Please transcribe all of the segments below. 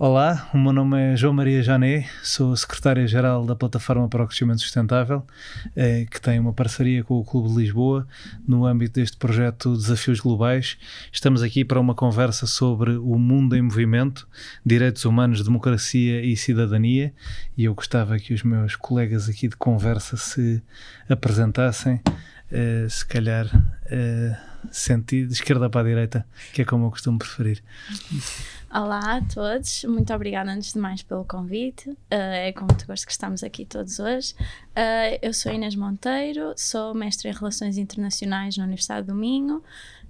Olá, o meu nome é João Maria Jané, sou secretário-geral da Plataforma para o Crescimento Sustentável, que tem uma parceria com o Clube de Lisboa no âmbito deste projeto Desafios Globais. Estamos aqui para uma conversa sobre o mundo em movimento, direitos humanos, democracia e cidadania, e eu gostava que os meus colegas aqui de conversa se apresentassem, se calhar sentido de esquerda para a direita, que é como eu costumo preferir. Olá a todos, muito obrigada antes de mais pelo convite, é com muito gosto que estamos aqui todos hoje. Eu sou Inês Monteiro, sou mestre em Relações Internacionais na Universidade do Minho.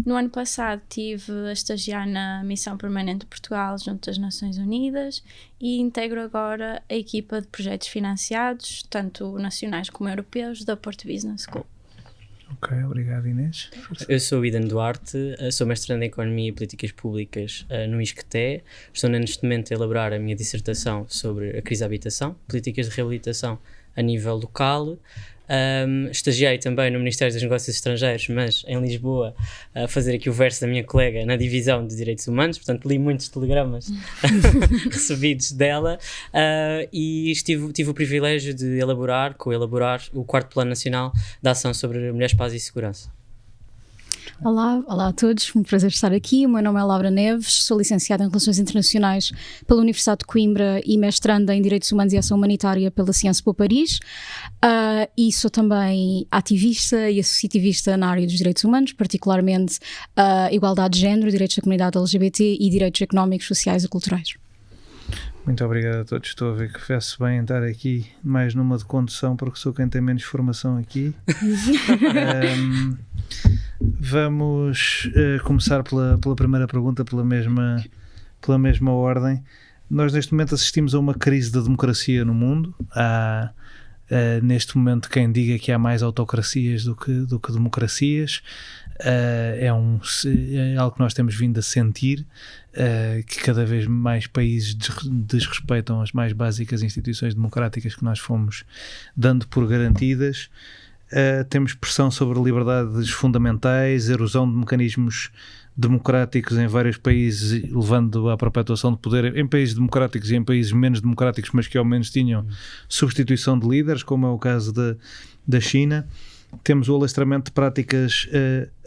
No ano passado estive a estagiar na Missão Permanente de Portugal junto às Nações Unidas e integro agora a equipa de projetos financiados, tanto nacionais como europeus, da Porto Business School. Ok, obrigado Inês. Eu sou o Idan Duarte, sou mestrando em Economia e Políticas Públicas no ISCTE. Estou neste momento a elaborar a minha dissertação sobre a crise da habitação, políticas de reabilitação a nível local. Estagiei também no Ministério dos Negócios Estrangeiros, mas em Lisboa, a fazer aqui o verso da minha colega na divisão de Direitos Humanos, portanto li muitos telegramas recebidos dela, e tive o privilégio de co-elaborar o 4º Plano Nacional de Ação sobre Mulheres, Paz e Segurança. Olá a todos, muito prazer estar aqui. O meu nome é Laura Neves, sou licenciada em Relações Internacionais pela Universidade de Coimbra e mestranda em Direitos Humanos e Ação Humanitária pela Sciences Po Paris, e sou também ativista e associativista na área dos direitos humanos, particularmente igualdade de género, direitos da comunidade LGBT e direitos económicos, sociais e culturais. Muito obrigado a todos. Estou a ver que fez bem estar aqui mais numa de condução, porque sou quem tem menos formação aqui. Vamos começar pela primeira pergunta, pela mesma ordem. Nós neste momento assistimos a uma crise da democracia no mundo. Há neste momento quem diga que há mais autocracias do que democracias. É algo que nós temos vindo a sentir, que cada vez mais países desrespeitam as mais básicas instituições democráticas que nós fomos dando por garantidas. Temos pressão sobre liberdades fundamentais, erosão de mecanismos democráticos em vários países, levando à perpetuação de poder em países democráticos e em países menos democráticos, mas que ao menos tinham substituição de líderes, como é o caso da China. Temos o alastramento de práticas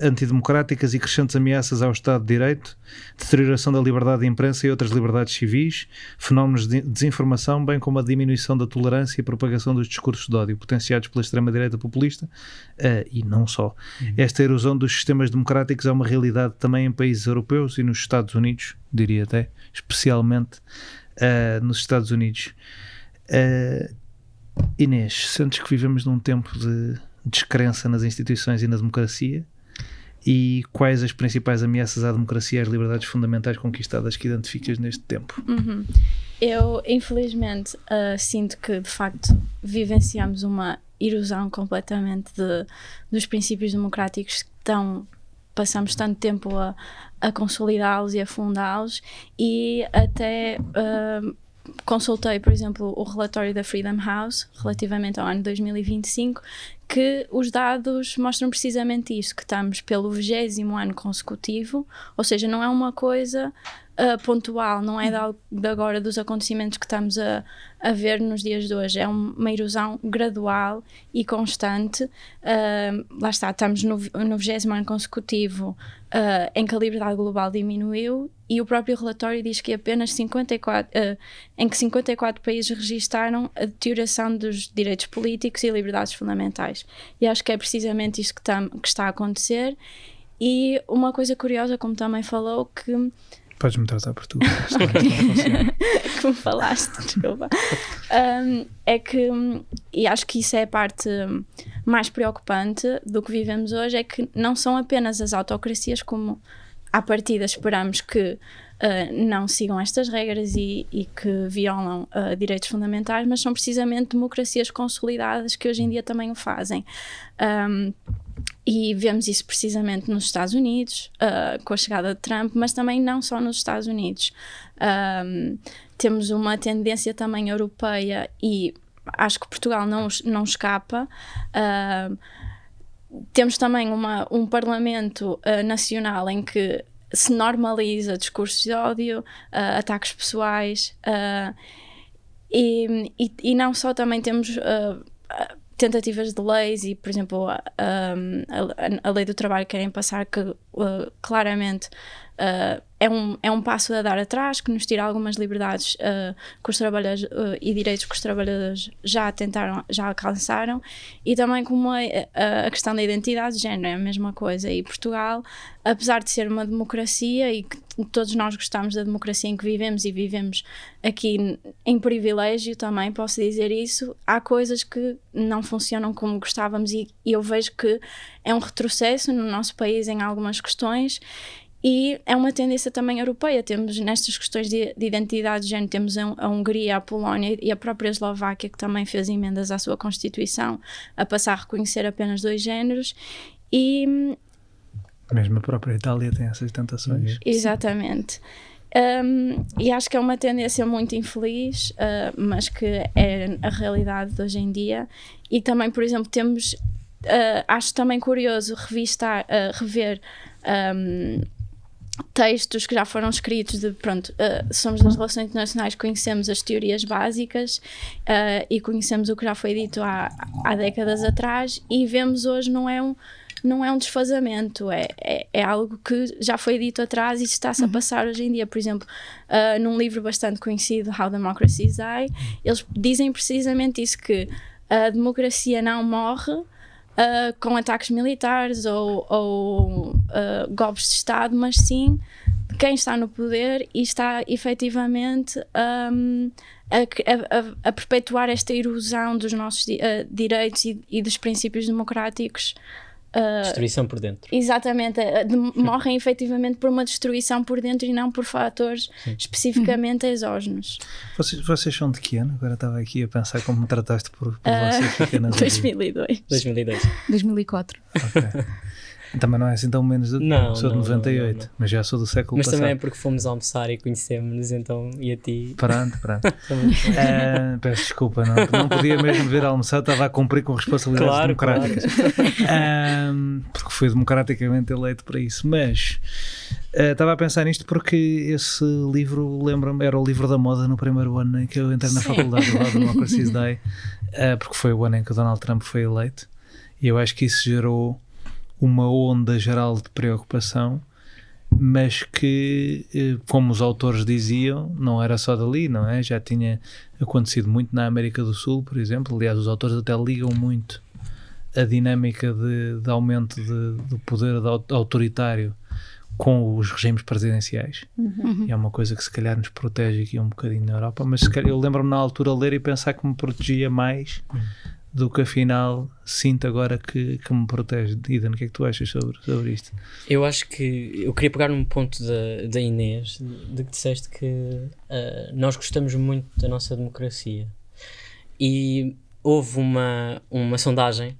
antidemocráticas e crescentes ameaças ao Estado de Direito, deterioração da liberdade de imprensa e outras liberdades civis, fenómenos de desinformação, bem como a diminuição da tolerância e propagação dos discursos de ódio potenciados pela extrema-direita populista, e não só. Esta erosão dos sistemas democráticos é uma realidade também em países europeus e nos Estados Unidos, diria até, especialmente nos Estados Unidos. Inês, sentes que vivemos num tempo de descrença nas instituições e na democracia? E quais as principais ameaças à democracia e às liberdades fundamentais conquistadas que identificas neste tempo? Eu, infelizmente, sinto que, de facto, vivenciamos uma erosão completamente dos princípios democráticos que passamos tanto tempo a consolidá-los e a fundá-los, e até consultei, por exemplo, o relatório da Freedom House relativamente ao ano 2025, que os dados mostram precisamente isso, que estamos pelo 20º ano consecutivo, ou seja, não é uma coisa pontual, não é de agora dos acontecimentos que estamos a ver nos dias de hoje, é uma erosão gradual e constante. Lá está, estamos no 20º ano consecutivo em que a liberdade global diminuiu, e o próprio relatório diz que apenas 54 países registaram a deterioração dos direitos políticos e liberdades fundamentais, e acho que é precisamente isso que está a acontecer. E uma coisa curiosa, como também falou, que podes-me tratar por tu. Como falaste, desculpa. É que, e acho que isso é a parte mais preocupante do que vivemos hoje, é que não são apenas as autocracias, como à partida esperamos que não sigam estas regras e que violam direitos fundamentais, mas são precisamente democracias consolidadas que hoje em dia também o fazem. E vemos isso precisamente nos Estados Unidos, com a chegada de Trump, mas também não só nos Estados Unidos. Temos uma tendência também europeia, e acho que Portugal não escapa. Temos também um Parlamento nacional em que se normaliza discursos de ódio, ataques pessoais, e não só, também temos tentativas de leis e, por exemplo, a lei do trabalho que querem passar, que claramente é um passo a dar atrás, que nos tira algumas liberdades que os trabalhadores e direitos que os trabalhadores já alcançaram, e também como a questão da identidade de género é a mesma coisa. E Portugal, apesar de ser uma democracia e que todos nós gostamos da democracia em que vivemos, e vivemos aqui em privilégio também, posso dizer isso, há coisas que não funcionam como gostávamos, e eu vejo que é um retrocesso no nosso país em algumas questões. E é uma tendência também europeia. Temos nestas questões de identidade de género, temos a Hungria, a Polónia e a própria Eslováquia, que também fez emendas à sua Constituição a passar a reconhecer apenas 2 géneros. E mesmo a própria Itália tem essas tentações. Exatamente. E acho que é uma tendência muito infeliz, mas que é a realidade de hoje em dia. E também, por exemplo, temos, acho também curioso rever textos que já foram escritos somos das relações internacionais, conhecemos as teorias básicas e conhecemos o que já foi dito há décadas atrás, e vemos hoje não é um desfazamento, é algo que já foi dito atrás e está-se a passar hoje em dia. Por exemplo, num livro bastante conhecido, How Democracies Die, eles dizem precisamente isso, que a democracia não morre com ataques militares ou golpes de Estado, mas sim quem está no poder e está efetivamente a perpetuar esta erosão dos nossos direitos e dos princípios democráticos. Destruição por dentro. Exatamente, morrem efetivamente por uma destruição por dentro e não por fatores especificamente exógenos. Vocês são de que ano? Agora estava aqui a pensar como me trataste por vocês pequenas. 2002. 2004. Ok. Também não é assim tão menos. Não, sou de 98, não. Mas já sou do século mas passado. Também é porque fomos almoçar e conhecemos-nos, então, e a ti. Pronto. Peço desculpa, não podia mesmo ver almoçar, estava a cumprir com responsabilidades democráticas. Claro. Porque fui democraticamente eleito para isso. Mas estava a pensar nisto porque esse livro, lembra-me, era o livro da moda no primeiro ano em que eu entrei na faculdade do How Democracies Die, porque foi o ano em que o Donald Trump foi eleito, e eu acho que isso gerou uma onda geral de preocupação, mas que, como os autores diziam, não era só dali, não é? Já tinha acontecido muito na América do Sul, por exemplo. Aliás, os autores até ligam muito a dinâmica de aumento do poder autoritário com os regimes presidenciais. E é uma coisa que se calhar nos protege aqui um bocadinho na Europa, mas eu lembro-me na altura ler e pensar que me protegia mais do que afinal sinto agora que me protege. Ida, o que é que tu achas sobre isto? Eu acho que eu queria pegar num ponto da Inês, de que disseste que nós gostamos muito da nossa democracia, e houve uma sondagem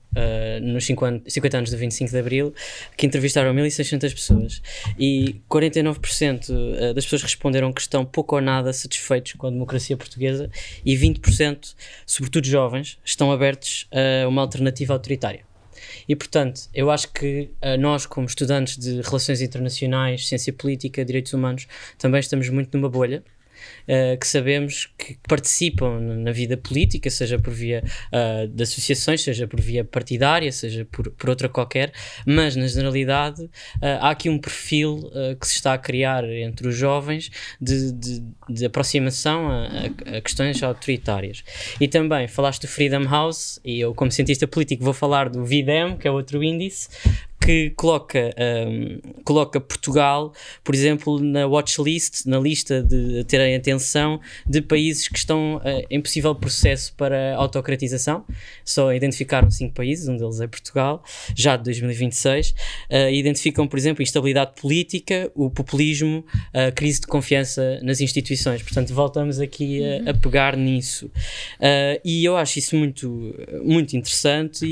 nos 50 anos do 25 de Abril que entrevistaram 1.600 pessoas, e 49% das pessoas responderam que estão pouco ou nada satisfeitos com a democracia portuguesa, e 20%, sobretudo jovens, estão abertos a uma alternativa autoritária. E, portanto, eu acho que nós, como estudantes de Relações Internacionais, Ciência Política, Direitos Humanos, também estamos muito numa bolha, que sabemos que participam na vida política, seja por via de associações, seja por via partidária, seja por outra qualquer, mas na generalidade há aqui um perfil que se está a criar entre os jovens de aproximação a questões autoritárias. E também falaste do Freedom House, e eu, como cientista político, vou falar do VIDEM, que é outro índice que coloca Portugal, por exemplo, na watchlist, na lista de terem atenção de países que estão em possível processo para autocratização. Só identificaram 5 países, um deles é Portugal, já de 2026. Identificam, por exemplo, a instabilidade política, o populismo, a crise de confiança nas instituições. Portanto, voltamos aqui a pegar nisso. E eu acho isso muito, muito interessante,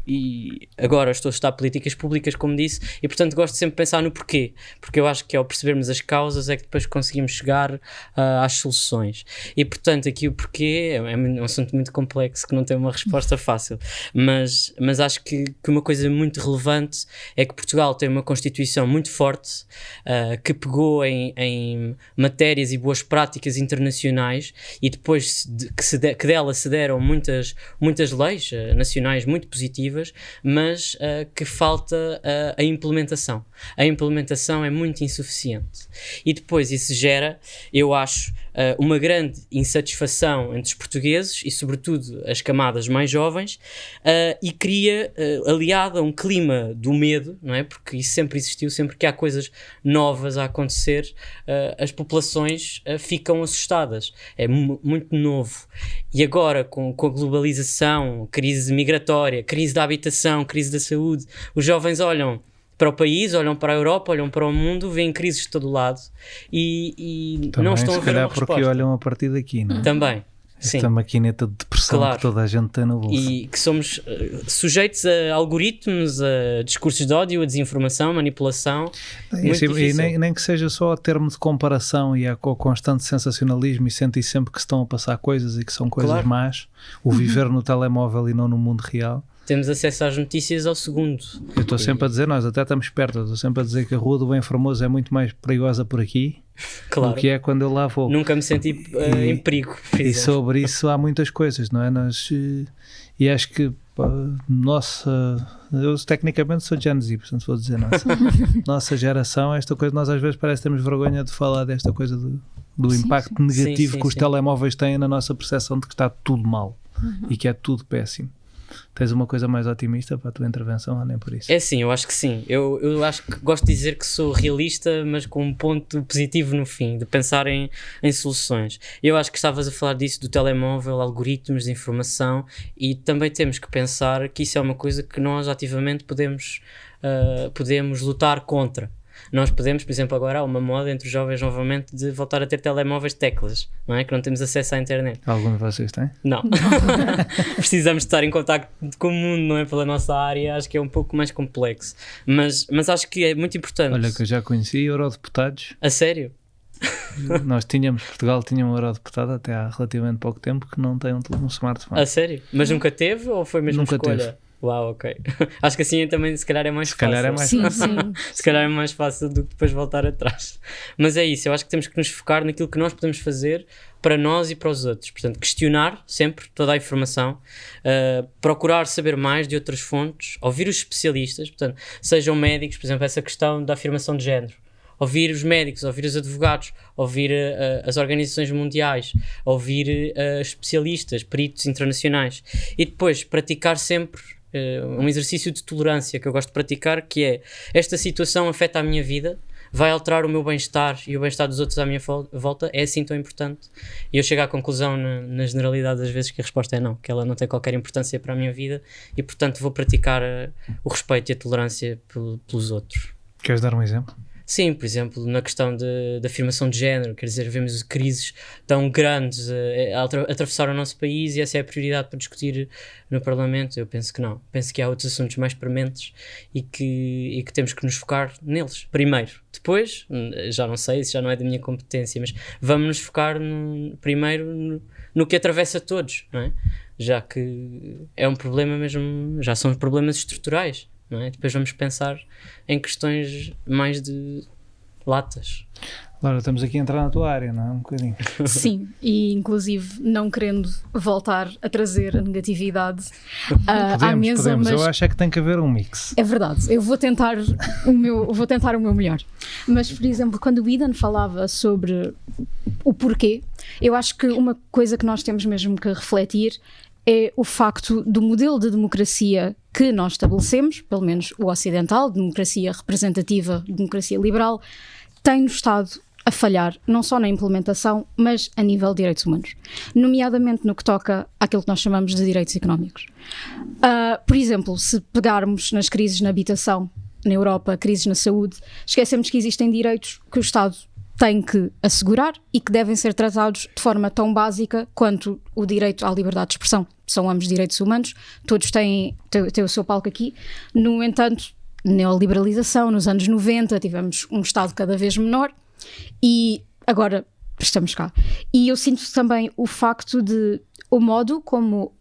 e agora estou a estudar políticas públicas públicas, como disse, e portanto gosto sempre de pensar no porquê, porque eu acho que ao percebermos as causas é que depois conseguimos chegar às soluções. E portanto aqui o porquê é um assunto muito complexo que não tem uma resposta fácil, mas acho que uma coisa muito relevante é que Portugal tem uma Constituição muito forte, que pegou em matérias e boas práticas internacionais, e depois que dela se deram muitas leis nacionais muito positivas, mas que falta a implementação. A implementação é muito insuficiente. E depois isso gera, eu acho, uma grande insatisfação entre os portugueses e sobretudo as camadas mais jovens, e cria, aliado a um clima do medo, não é? Porque isso sempre existiu, sempre que há coisas novas a acontecer, as populações ficam assustadas. É muito novo. E agora, com a globalização, crise migratória, crise da habitação, crise da saúde, os jovens olham para o país, olham para a Europa, olham para o mundo, veem crises de todo lado e também, não estão a ver uma resposta. porque olham a partir daqui, não é? Também. Sim. Esta maquineta de depressão, claro, que toda a gente tem no bolso. E que somos sujeitos a algoritmos, a discursos de ódio, a desinformação, manipulação. E nem que seja só a termo de comparação e ao constante sensacionalismo e sentir sempre que se estão a passar coisas e que são coisas claro, más. O viver no telemóvel e não no mundo real. Temos acesso às notícias ao segundo. Eu estou sempre a dizer, nós até estamos perto, eu estou sempre a dizer que a Rua do Bem Formoso é muito mais perigosa por aqui, claro, do que é quando eu lá vou. Nunca me senti em perigo. E sobre isso há muitas coisas, não é? E acho que eu tecnicamente sou Gen Z, portanto vou dizer nossa geração, esta coisa, nós às vezes parece que temos vergonha de falar desta coisa do impacto negativo que os telemóveis têm na nossa percepção de que está tudo mal e que é tudo péssimo. Tens uma coisa mais otimista para a tua intervenção ou nem por isso? É sim, eu acho que sim. Eu acho que gosto de dizer que sou realista, mas com um ponto positivo no fim, de pensar em soluções. Eu acho que estavas a falar disso, do telemóvel, algoritmos de informação, e também temos que pensar que isso é uma coisa que nós ativamente podemos lutar contra. Nós podemos, por exemplo, agora há uma moda entre os jovens novamente de voltar a ter telemóveis de teclas, não é? Que não temos acesso à internet. Algum de vocês tem? Não. Precisamos estar em contacto com o mundo, não é? Pela nossa área, acho que é um pouco mais complexo. Mas acho que é muito importante. Olha, que eu já conheci eurodeputados. A sério? Portugal tinha um eurodeputado até há relativamente pouco tempo que não tem um smartphone. A sério? Mas nunca teve ou foi mesmo nunca escolha? Teve. Uau, ok. Acho que assim também se calhar é mais fácil. Calhar é mais sim, fácil. sim. Se calhar é mais fácil do que depois voltar atrás. Mas é isso, eu acho que temos que nos focar naquilo que nós podemos fazer para nós e para os outros. Portanto, questionar sempre toda a informação, procurar saber mais de outras fontes, ouvir os especialistas, portanto, sejam médicos, por exemplo, essa questão da afirmação de género. Ouvir os médicos, ouvir os advogados, ouvir as organizações mundiais, ouvir especialistas, peritos internacionais, e depois praticar sempre um exercício de tolerância que eu gosto de praticar, que é: esta situação afeta a minha vida, vai alterar o meu bem-estar e o bem-estar dos outros à minha volta, é assim tão importante? E eu chego à conclusão, na generalidade das vezes, que a resposta é não, que ela não tem qualquer importância para a minha vida, e portanto vou praticar o respeito e a tolerância pelos outros. Queres dar um exemplo? Sim, por exemplo, na questão da afirmação de género, quer dizer, vemos crises tão grandes a atravessar o nosso país, e essa é a prioridade para discutir no Parlamento. Eu penso que não. Penso que há outros assuntos mais prementes e que temos que nos focar neles primeiro. Depois, já não sei, isso já não é da minha competência, mas vamos nos focar primeiro no que atravessa todos, não é? Já que é um problema mesmo, já são problemas estruturais. Não é? Depois vamos pensar em questões mais de latas. Laura, estamos aqui a entrar na tua área, não é? Um bocadinho. Sim, e inclusive não querendo voltar a trazer a negatividade à mesa, podemos. mas eu acho é que tem que haver um mix. é verdade, eu vou tentar o meu melhor. Mas, por exemplo, quando o Idan falava sobre o porquê, eu acho que uma coisa que nós temos mesmo que refletir é o facto do modelo de democracia que nós estabelecemos, pelo menos o ocidental, democracia representativa, democracia liberal, tem-nos estado a falhar, não só na implementação, mas a nível de direitos humanos, nomeadamente no que toca àquilo que nós chamamos de direitos económicos. Por exemplo, se pegarmos nas crises na habitação, na Europa, crises na saúde, esquecemos que existem direitos que o Estado tem que assegurar e que devem ser tratados de forma tão básica quanto o direito à liberdade de expressão. São ambos direitos humanos, todos têm o seu palco aqui. No entanto, neoliberalização, nos anos 90 tivemos um Estado cada vez menor e agora estamos cá. E eu sinto também o facto de, o modo como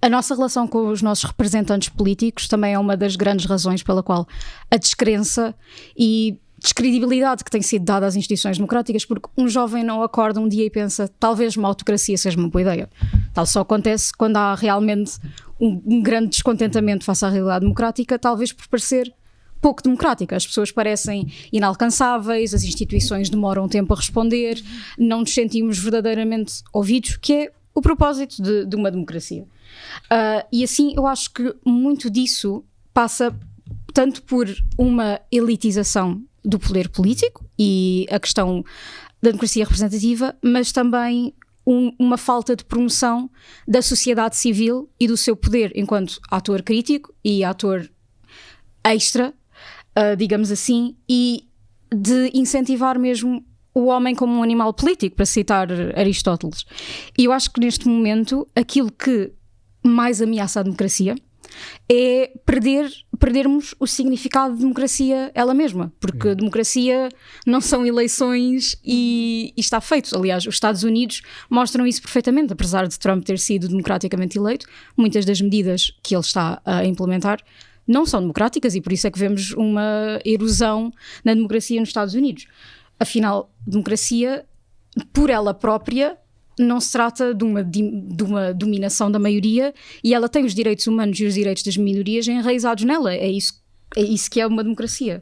a nossa relação com os nossos representantes políticos também é uma das grandes razões pela qual a descrença e descredibilidade que tem sido dada às instituições democráticas, porque um jovem não acorda um dia e pensa, talvez uma autocracia seja uma boa ideia. Tal só acontece quando há realmente um grande descontentamento face à realidade democrática, talvez por parecer pouco democrática. As pessoas parecem inalcançáveis, as instituições demoram tempo a responder, não nos sentimos verdadeiramente ouvidos, que é o propósito de uma democracia. E assim eu acho que muito disso passa tanto por uma elitização do poder político e a questão da democracia representativa, mas também uma falta de promoção da sociedade civil e do seu poder enquanto ator crítico e ator extra, digamos assim, e de incentivar mesmo o homem como um animal político, para citar Aristóteles. E eu acho que neste momento aquilo que mais ameaça a democracia é perdermos o significado de democracia ela mesma, porque democracia não são eleições e está feito. Aliás, os Estados Unidos mostram isso perfeitamente, apesar de Trump ter sido democraticamente eleito, muitas das medidas que ele está a implementar não são democráticas e por isso é que vemos uma erosão na democracia nos Estados Unidos. Afinal, democracia, por ela própria, não se trata de uma dominação da maioria e ela tem os direitos humanos e os direitos das minorias enraizados nela. É isso que é uma democracia.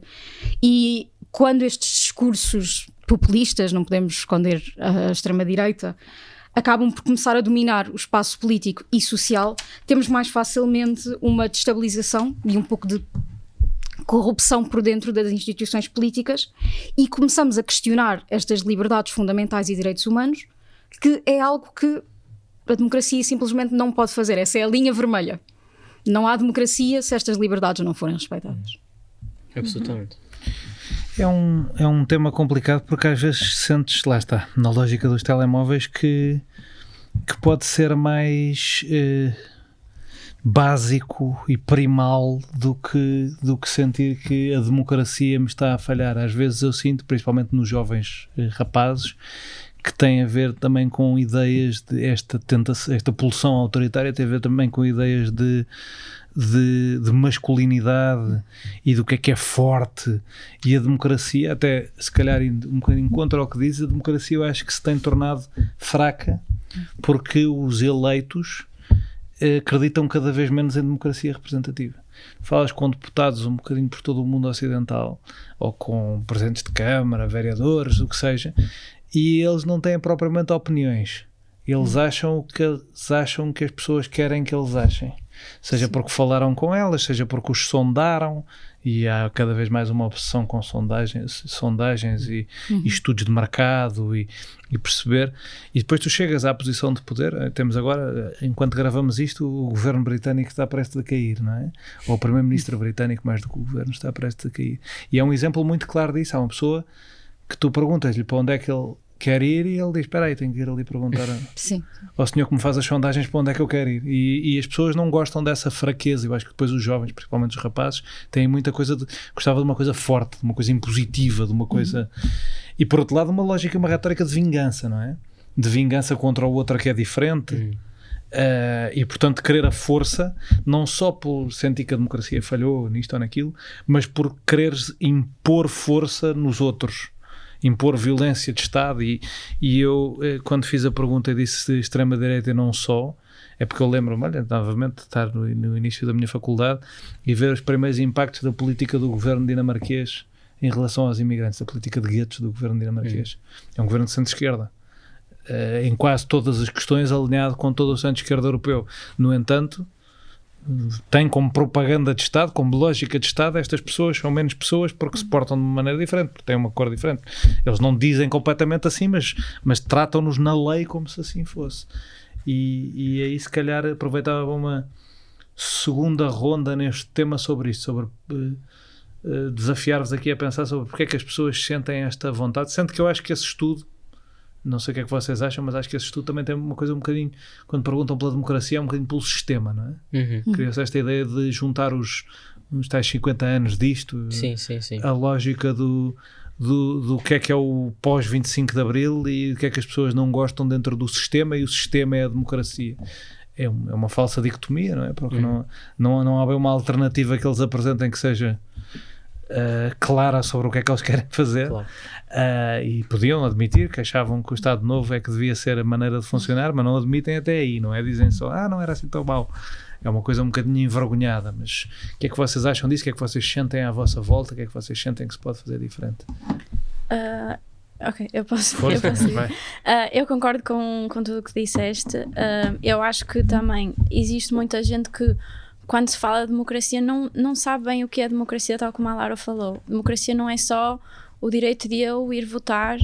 E quando estes discursos populistas, não podemos esconder a extrema-direita, acabam por começar a dominar o espaço político e social, temos mais facilmente uma destabilização e um pouco de corrupção por dentro das instituições políticas e começamos a questionar estas liberdades fundamentais e direitos humanos, que é algo que a democracia simplesmente não pode fazer. Essa é a linha vermelha. Não há democracia se estas liberdades não forem respeitadas. Absolutamente. É um tema complicado porque às vezes sentes, lá está, na lógica dos telemóveis, que pode ser mais básico e primal do que sentir que a democracia me está a falhar. Às vezes eu sinto, principalmente nos jovens rapazes, que tem a ver também com ideias de esta pulsão autoritária, tem a ver também com ideias de masculinidade e do que é forte, e a democracia, até se calhar um bocadinho contra o que diz, a democracia eu acho que se tem tornado fraca porque os eleitos acreditam cada vez menos em democracia representativa. Falas com deputados um bocadinho por todo o mundo ocidental, ou com presidentes de Câmara, vereadores, o que seja, e eles não têm propriamente opiniões. Eles acham o que as pessoas querem que eles achem. Seja porque falaram com elas, seja porque os sondaram, e há cada vez mais uma obsessão com sondagens e estudos de mercado e perceber. E depois tu chegas à posição de poder. Temos agora, enquanto gravamos isto, o governo britânico está prestes a cair, não é? Ou o primeiro-ministro britânico, mais do que o governo, está prestes a cair. E é um exemplo muito claro disso. Há uma pessoa que tu perguntas-lhe para onde é que ele quer ir e ele diz, espera aí, tenho que ir ali perguntar ao senhor que me faz as sondagens para onde é que eu quero ir. E as pessoas não gostam dessa fraqueza. Eu acho que depois os jovens, principalmente os rapazes, têm muita coisa gostava de uma coisa forte, de uma coisa impositiva, de uma coisa... E por outro lado uma lógica, uma retórica de vingança, não é? De vingança contra o outro que é diferente. E portanto querer a força, não só por sentir que a democracia falhou nisto ou naquilo, mas por querer impor força nos outros, impor violência de Estado. E eu, quando fiz a pergunta, disse extrema-direita e não só, é porque eu lembro-me, olha, novamente, de estar no início da minha faculdade e ver os primeiros impactos da política do governo dinamarquês em relação aos imigrantes, a política de guetos do governo dinamarquês. É um governo de centro-esquerda, em quase todas as questões alinhado com todo o centro-esquerda europeu. No entanto, tem como propaganda de Estado, como lógica de Estado, estas pessoas são menos pessoas porque se portam de uma maneira diferente, porque têm uma cor diferente. Eles não dizem completamente assim, mas tratam-nos na lei como se assim fosse. E aí se calhar aproveitava uma segunda ronda neste tema sobre isto, sobre desafiar-vos aqui a pensar sobre porque é que as pessoas sentem esta vontade, sendo que eu acho que esse estudo, não sei o que é que vocês acham, mas acho que esse estudo também tem uma coisa um bocadinho, quando perguntam pela democracia, é um bocadinho pelo sistema, não é? Criou-se esta ideia de juntar uns tais 50 anos disto, Sim. a lógica do que é o pós-25 de Abril e o que é que as pessoas não gostam dentro do sistema, e o sistema é a democracia. É uma falsa dicotomia, não é? Porque não há bem uma alternativa que eles apresentem que seja clara sobre o que é que eles querem fazer. Claro. E podiam admitir que achavam que o Estado Novo é que devia ser a maneira de funcionar, mas não admitem até aí, não é? Dizem só, não era assim tão mau. É uma coisa um bocadinho envergonhada, mas o que é que vocês acham disso? O que é que vocês sentem à vossa volta? O que é que vocês sentem que se pode fazer diferente? Ok, eu posso ir. Vai. Eu concordo com tudo o que disseste. Eu acho que também existe muita gente que, quando se fala de democracia, não sabe bem o que é democracia, tal como a Lara falou. Democracia não é só o direito de eu ir votar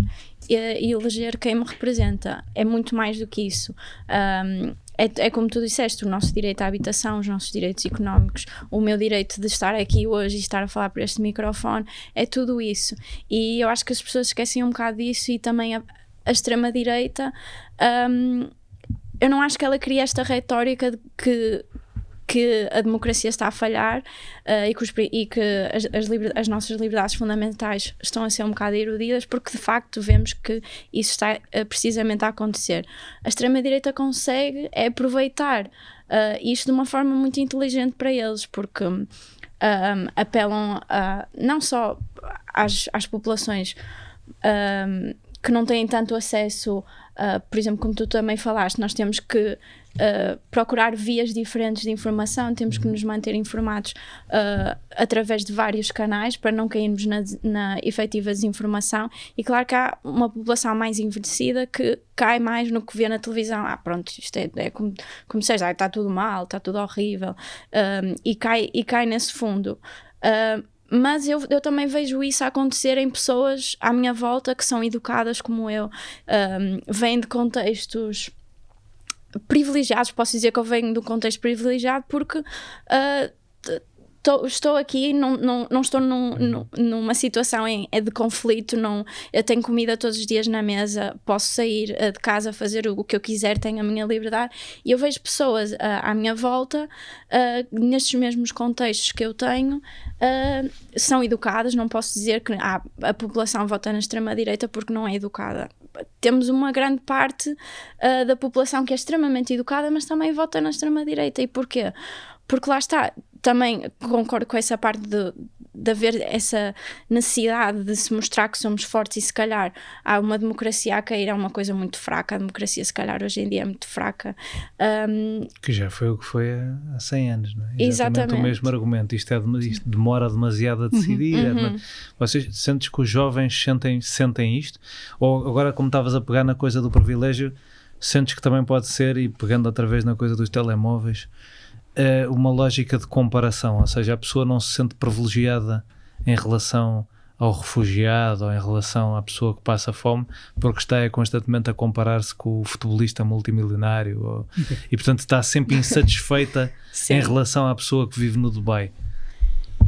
e eleger quem me representa. É muito mais do que isso. É como tu disseste, o nosso direito à habitação, os nossos direitos económicos, o meu direito de estar aqui hoje e estar a falar por este microfone, é tudo isso. E eu acho que as pessoas esquecem um bocado disso, e também a extrema-direita, eu não acho que ela cria esta retórica de que a democracia está a falhar e que as nossas liberdades fundamentais estão a ser um bocado erudidas, porque de facto vemos que isso está precisamente a acontecer. A extrema-direita consegue aproveitar isto de uma forma muito inteligente para eles, porque apelam não só às populações que não têm tanto acesso, por exemplo, como tu também falaste, nós temos que procurar vias diferentes de informação, temos que nos manter informados através de vários canais para não cairmos na efetiva desinformação. E claro que há uma população mais envelhecida que cai mais no que vê na televisão. Pronto, isto é como seja, está tudo mal, está tudo horrível, e cai nesse fundo. Mas eu também vejo isso acontecer em pessoas à minha volta que são educadas como eu, vêm de contextos privilegiados. Posso dizer que eu venho de um contexto privilegiado porque estou aqui, não estou numa situação de conflito, eu tenho comida todos os dias na mesa, posso sair de casa, fazer o que eu quiser, tenho a minha liberdade, e eu vejo pessoas à minha volta, nestes mesmos contextos que eu tenho, são educadas. Não posso dizer que a população vota na extrema-direita porque não é educada. Temos uma grande parte da população que é extremamente educada, mas também vota na extrema-direita. E porquê? Porque lá está, também concordo com essa parte de haver essa necessidade de se mostrar que somos fortes, e se calhar há uma democracia a cair, é uma coisa muito fraca. A democracia se calhar hoje em dia é muito fraca. Que já foi o que foi há 100 anos, não é? Exatamente o mesmo argumento. Isto demora demasiado a decidir. Vocês sentes que os jovens sentem isto? Ou agora, como estavas a pegar na coisa do privilégio, sentes que também pode ser, e pegando outra vez na coisa dos telemóveis, uma lógica de comparação, ou seja, a pessoa não se sente privilegiada em relação ao refugiado ou em relação à pessoa que passa fome, porque está constantemente a comparar-se com o futebolista multimilionário, e portanto está sempre insatisfeita em relação à pessoa que vive no Dubai.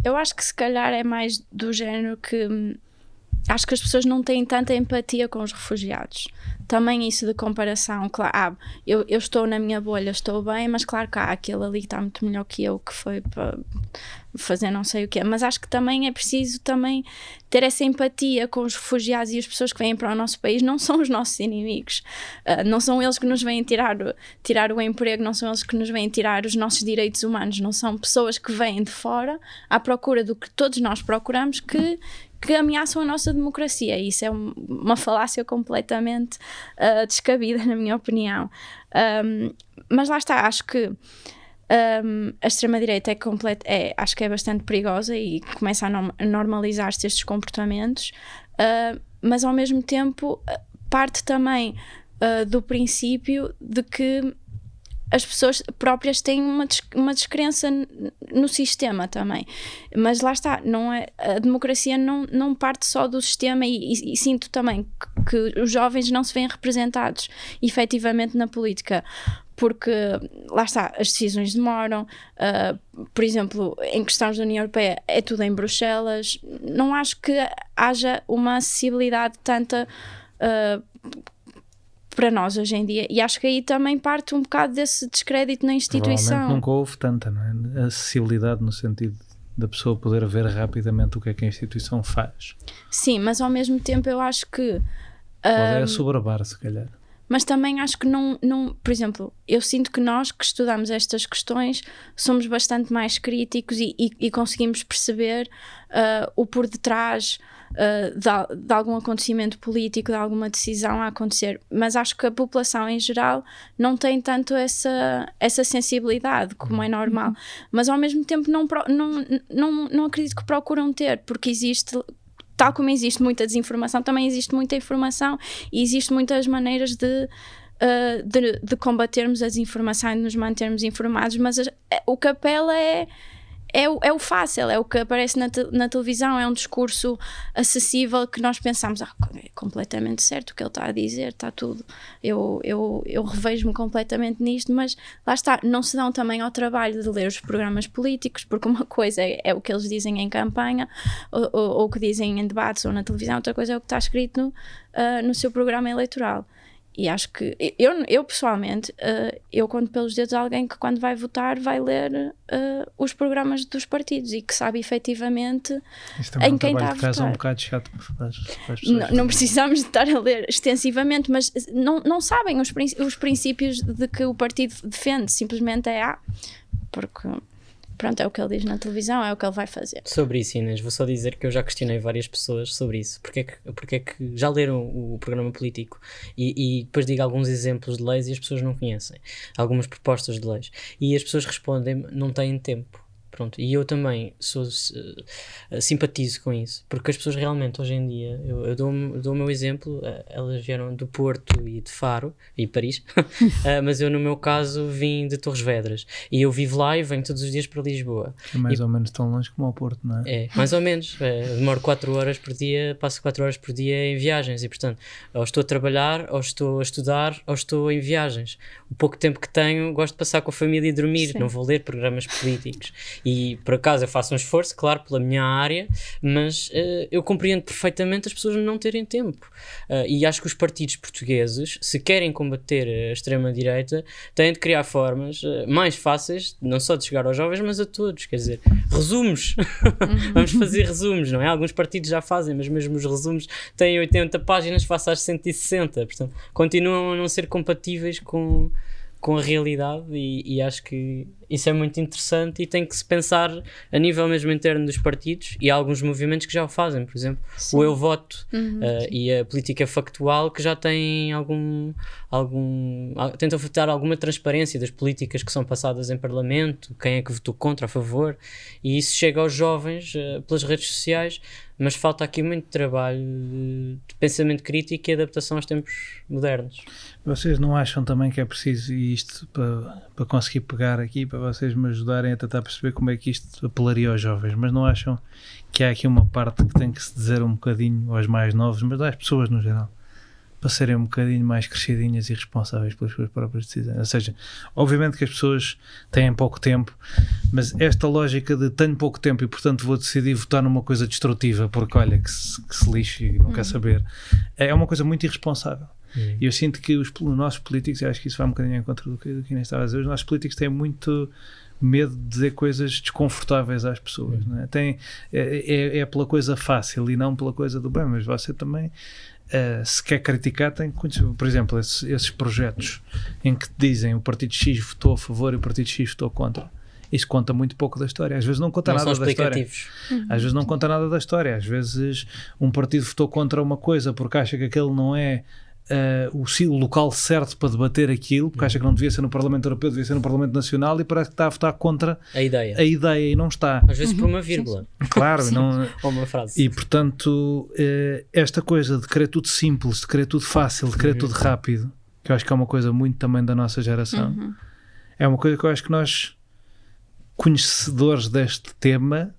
Eu acho que se calhar é mais do género que acho que as pessoas não têm tanta empatia com os refugiados. Também isso de comparação, claro, eu estou na minha bolha, estou bem, mas claro que há aquele ali que está muito melhor que eu, que foi para fazer não sei o quê. Mas acho que também é preciso também ter essa empatia com os refugiados, e as pessoas que vêm para o nosso país não são os nossos inimigos. Não são eles que nos vêm tirar o emprego, não são eles que nos vêm tirar os nossos direitos humanos, não são pessoas que vêm de fora à procura do que todos nós procuramos, que ameaçam a nossa democracia. Isso é uma falácia completamente descabida, na minha opinião. Mas lá está, acho que a extrema-direita acho que é bastante perigosa e começa a normalizar-se estes comportamentos, mas ao mesmo tempo parte também do princípio de que as pessoas próprias têm uma descrença no sistema também. Mas lá está, a democracia não parte só do sistema, e sinto também que os jovens não se veem representados efetivamente na política, porque lá está, as decisões demoram. Por exemplo, em questões da União Europeia é tudo em Bruxelas. Não acho que haja uma acessibilidade tanta para nós hoje em dia, e acho que aí também parte um bocado desse descrédito na instituição. Provavelmente nunca houve tanta, não é? Acessibilidade no sentido da pessoa poder ver rapidamente o que é que a instituição faz. Sim, mas ao mesmo tempo eu acho que... Pode assoberbar, se calhar. Mas também acho que não... Por exemplo, eu sinto que nós que estudamos estas questões somos bastante mais críticos e conseguimos perceber o por detrás de algum acontecimento político, de alguma decisão a acontecer. Mas acho que a população em geral não tem tanto essa sensibilidade, como é normal. Mas ao mesmo tempo não acredito que procuram ter, porque existe... Tal como existe muita desinformação, também existe muita informação e existem muitas maneiras de combatermos a desinformação e de nos mantermos informados, mas o que apela é o fácil, é o que aparece na televisão, é um discurso acessível que nós pensamos, é completamente certo o que ele está a dizer, está tudo, eu revejo-me completamente nisto, mas lá está, não se dão também ao trabalho de ler os programas políticos, porque uma coisa é o que eles dizem em campanha, ou o que dizem em debates ou na televisão, outra coisa é o que está escrito no seu programa eleitoral. E acho que, eu pessoalmente, eu conto pelos dedos alguém que quando vai votar vai ler os programas dos partidos e que sabe efetivamente em quem está a votar. É um bocado chato para as pessoas. Não precisamos de estar a ler extensivamente, mas não sabem os princípios de que o partido defende, simplesmente porque... Pronto, é o que ele diz na televisão, é o que ele vai fazer. Sobre isso, Inês, vou só dizer que eu já questionei várias pessoas sobre isso. Porque é que já leram o programa político e depois digo alguns exemplos de leis e as pessoas não conhecem. Algumas propostas de leis. E as pessoas respondem, não têm tempo. Pronto, e eu também simpatizo com isso, porque as pessoas realmente hoje em dia, eu dou o meu exemplo, elas vieram do Porto e de Faro e Paris, mas eu no meu caso vim de Torres Vedras e eu vivo lá e venho todos os dias para Lisboa. É mais ou menos tão longe como ao Porto, não é? É, mais ou menos, demoro 4 horas por dia, passo 4 horas por dia em viagens e portanto, ou estou a trabalhar, ou estou a estudar, ou estou em viagens. O pouco tempo que tenho, gosto de passar com a família e dormir, Sim. Não vou ler programas políticos. E por acaso eu faço um esforço, claro, pela minha área, mas eu compreendo perfeitamente as pessoas não terem tempo. E acho que os partidos portugueses, se querem combater a extrema-direita, têm de criar formas mais fáceis, não só de chegar aos jovens, mas a todos. Quer dizer, resumos. Vamos fazer resumos, não é? Alguns partidos já fazem, mas mesmo os resumos têm 80 páginas face às 160. Portanto, continuam a não ser compatíveis com a realidade e acho que isso é muito interessante e tem que se pensar a nível mesmo interno dos partidos e há alguns movimentos que já o fazem, por exemplo, Sim. o Eu Voto e a política factual que já tem tentam dar alguma transparência das políticas que são passadas em Parlamento, quem é que votou contra, a favor, e isso chega aos jovens pelas redes sociais, mas falta aqui muito trabalho de pensamento crítico e adaptação aos tempos modernos. Vocês não acham também que é preciso isto para conseguir pegar aqui, para vocês me ajudarem a tentar perceber como é que isto apelaria aos jovens, mas não acham que há aqui uma parte que tem que se dizer um bocadinho aos mais novos, mas às pessoas no geral, para serem um bocadinho mais crescidinhas e responsáveis pelas suas próprias decisões? Ou seja, obviamente que as pessoas têm pouco tempo, mas esta lógica de tenho pouco tempo e portanto vou decidir votar numa coisa destrutiva porque olha que se lixe e não quer saber, é uma coisa muito irresponsável. E eu sinto que os nossos políticos, eu acho que isso vai um bocadinho em contra do que Inês estava a dizer, os nossos políticos têm muito medo de dizer coisas desconfortáveis às pessoas, não é? É pela coisa fácil e não pela coisa do bem, mas você também se quer criticar tem que conhecer, por exemplo, esses projetos em que dizem o partido X votou a favor e o partido X votou contra. Isso conta muito pouco da história. Às vezes não conta nada da história. Às vezes não conta nada da história. Às vezes um partido votou contra uma coisa porque acha que aquele não é o local certo para debater aquilo, porque acha que não devia ser no Parlamento Europeu, devia ser no Parlamento Nacional, e parece que está a votar contra a ideia e não está. Às vezes por uma vírgula. Claro, não, ou uma frase. E portanto, esta coisa de querer tudo simples, de querer tudo fácil, de querer tudo rápido, que eu acho que é uma coisa muito também da nossa geração, é uma coisa que eu acho que nós, conhecedores deste tema,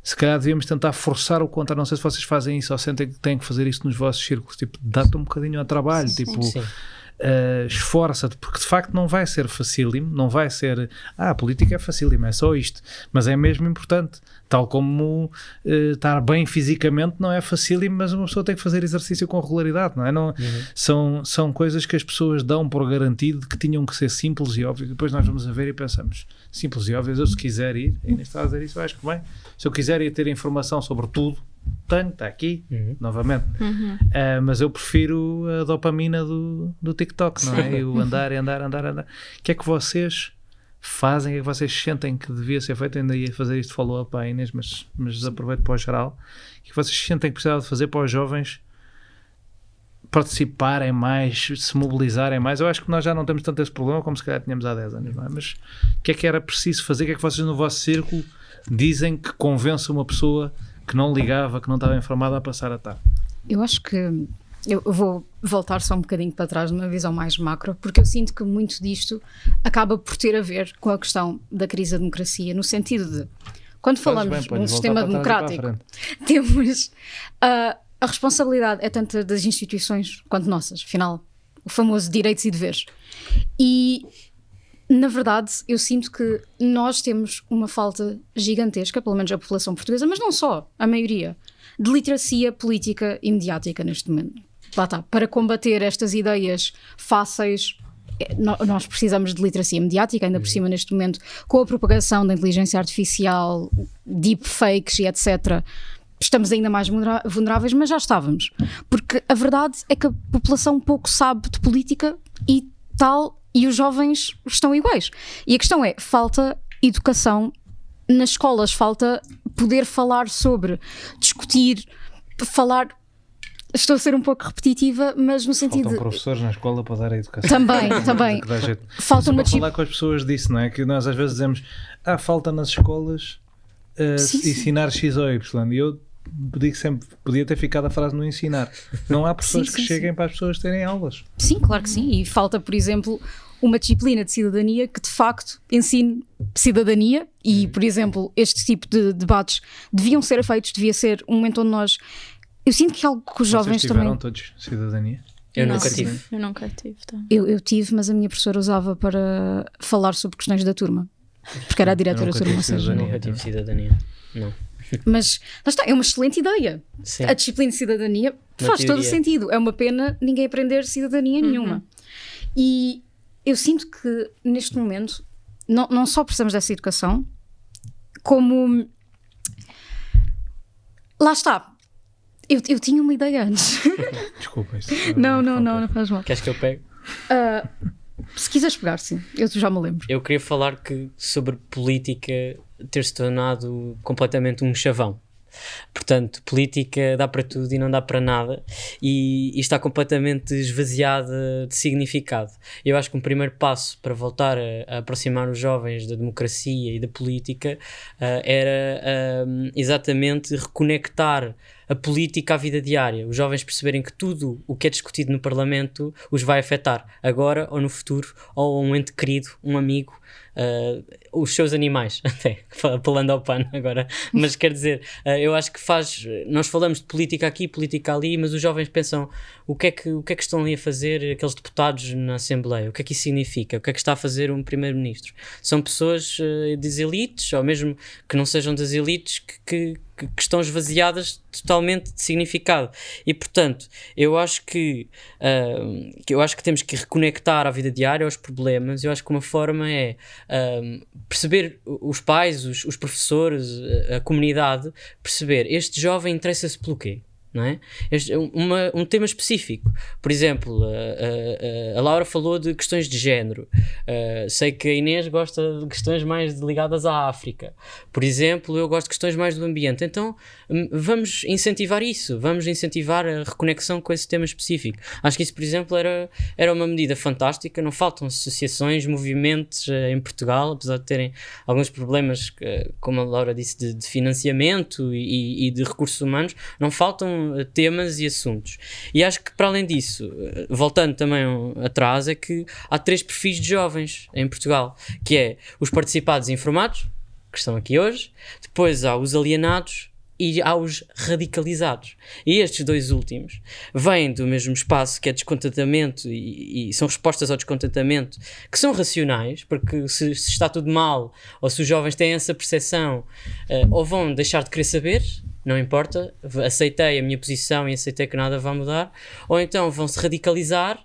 se calhar devíamos tentar forçar o contra. Não sei se vocês fazem isso ou sentem que têm que fazer isso nos vossos círculos, tipo, dá-te um bocadinho ao trabalho, Sim. tipo, Sim. esforça-te, porque de facto não vai ser facílimo, não vai ser, a política é facílimo, é só isto, mas é mesmo importante, tal como estar bem fisicamente não é facílimo, mas uma pessoa tem que fazer exercício com regularidade, não é? Não, são coisas que as pessoas dão por garantido que tinham que ser simples e óbvias, depois nós vamos a ver e pensamos, simples e óbvias, eu se quiser ir, ainda está a dizer isso, eu acho que bem, se eu quiser ir ter informação sobre tudo, está aqui, novamente. Mas eu prefiro a dopamina do TikTok, não é? O andar. O que é que vocês fazem? O que é que vocês sentem que devia ser feito? Eu ainda ia fazer isto follow-up à Inês, mas aproveito para o geral. O que é que vocês sentem que precisava de fazer para os jovens participarem mais, se mobilizarem mais? Eu acho que nós já não temos tanto esse problema como se calhar tínhamos há 10 anos, não é? Mas o que é que era preciso fazer? O que é que vocês no vosso círculo dizem que convence uma pessoa que não ligava, que não estava informada a passar a estar? Eu acho que eu vou voltar só um bocadinho para trás numa visão mais macro, porque eu sinto que muito disto acaba por ter a ver com a questão da crise da democracia, no sentido de, quando falamos num sistema democrático, temos a responsabilidade é tanto das instituições quanto nossas, afinal, o famoso direitos e deveres. E na verdade, eu sinto que nós temos uma falta gigantesca, pelo menos a população portuguesa, mas não só, a maioria, de literacia política e mediática neste momento. Lá está, para combater estas ideias fáceis, nós precisamos de literacia mediática, ainda por cima neste momento, com a propagação da inteligência artificial, deepfakes e etc., estamos ainda mais vulneráveis, mas já estávamos. Porque a verdade é que a população pouco sabe de política e tal. E os jovens estão iguais. E a questão é, falta educação nas escolas, falta poder falar sobre, discutir, falar... Estou a ser um pouco repetitiva, mas no sentido... Faltam professores na escola para dar a educação. Também. Falta uma... falar com as pessoas disso, não é? Que nós às vezes dizemos, falta nas escolas ensinar X ou Y. E eu digo sempre, podia ter ficado a frase no ensinar. Não há pessoas que cheguem para as pessoas terem aulas. Sim, claro que sim. E falta, por exemplo, uma disciplina de cidadania que de facto ensine cidadania e, por exemplo, este tipo de debates deviam ser feitos, devia ser um momento onde nós... Eu sinto que é algo que os jovens também... Vocês tiveram todos cidadania? Eu nunca tive. Eu nunca tive. Tá. Eu tive, mas a minha professora usava para falar sobre questões da turma. Porque era a diretora da turma. Eu nunca tive cidadania. Não. Mas lá está, é uma excelente ideia. Sim. A disciplina de cidadania faz todo o sentido. É uma pena ninguém aprender cidadania nenhuma. E eu sinto que neste momento não só precisamos dessa educação, como... Lá está. Eu tinha uma ideia antes. Desculpa. Isso não faz mal. Queres que eu pegue? Se quiseres pegar, sim. Eu já me lembro. Eu queria falar sobre política ter-se tornado completamente um chavão. Portanto, política dá para tudo e não dá para nada e está completamente esvaziada de significado. Eu acho que um primeiro passo para voltar a aproximar os jovens da democracia e da política era exatamente reconectar a política à vida diária. Os jovens perceberem que tudo o que é discutido no Parlamento os vai afetar, agora ou no futuro, ou um ente querido, um amigo, os seus animais, até, apelando ao pano agora, mas quer dizer, eu acho que nós falamos de política aqui, política ali, mas os jovens pensam o que é que estão ali a fazer aqueles deputados na Assembleia, o que é que isso significa, o que é que está a fazer um primeiro-ministro? São pessoas das elites, ou mesmo que não sejam das elites, que estão esvaziadas totalmente de significado e portanto eu acho que temos que reconectar à vida diária, aos problemas. Eu acho que uma forma é perceber os pais, os professores, a comunidade, perceber este jovem interessa-se pelo quê? Não é? Um tema específico. Por exemplo, a Laura falou de questões de género. Sei que a Inês gosta de questões mais ligadas à África. Por exemplo, eu gosto de questões mais do ambiente. Então, vamos incentivar isso. Vamos incentivar a reconexão com esse tema específico. Acho que isso, por exemplo, era uma medida fantástica. Não faltam associações, movimentos em Portugal, apesar de terem alguns problemas, como a Laura disse, de financiamento e de recursos humanos. Não faltam temas e assuntos. E acho que para além disso, voltando também atrás, é que há 3 perfis de jovens em Portugal, que é os participados informados, que estão aqui hoje, depois há os alienados e aos radicalizados. E estes dois últimos vêm do mesmo espaço, que é descontentamento, e são respostas ao descontentamento que são racionais, porque se está tudo mal, ou se os jovens têm essa percepção, ou vão deixar de querer saber, não importa, aceitei a minha posição e aceitei que nada vai mudar, ou então vão se radicalizar,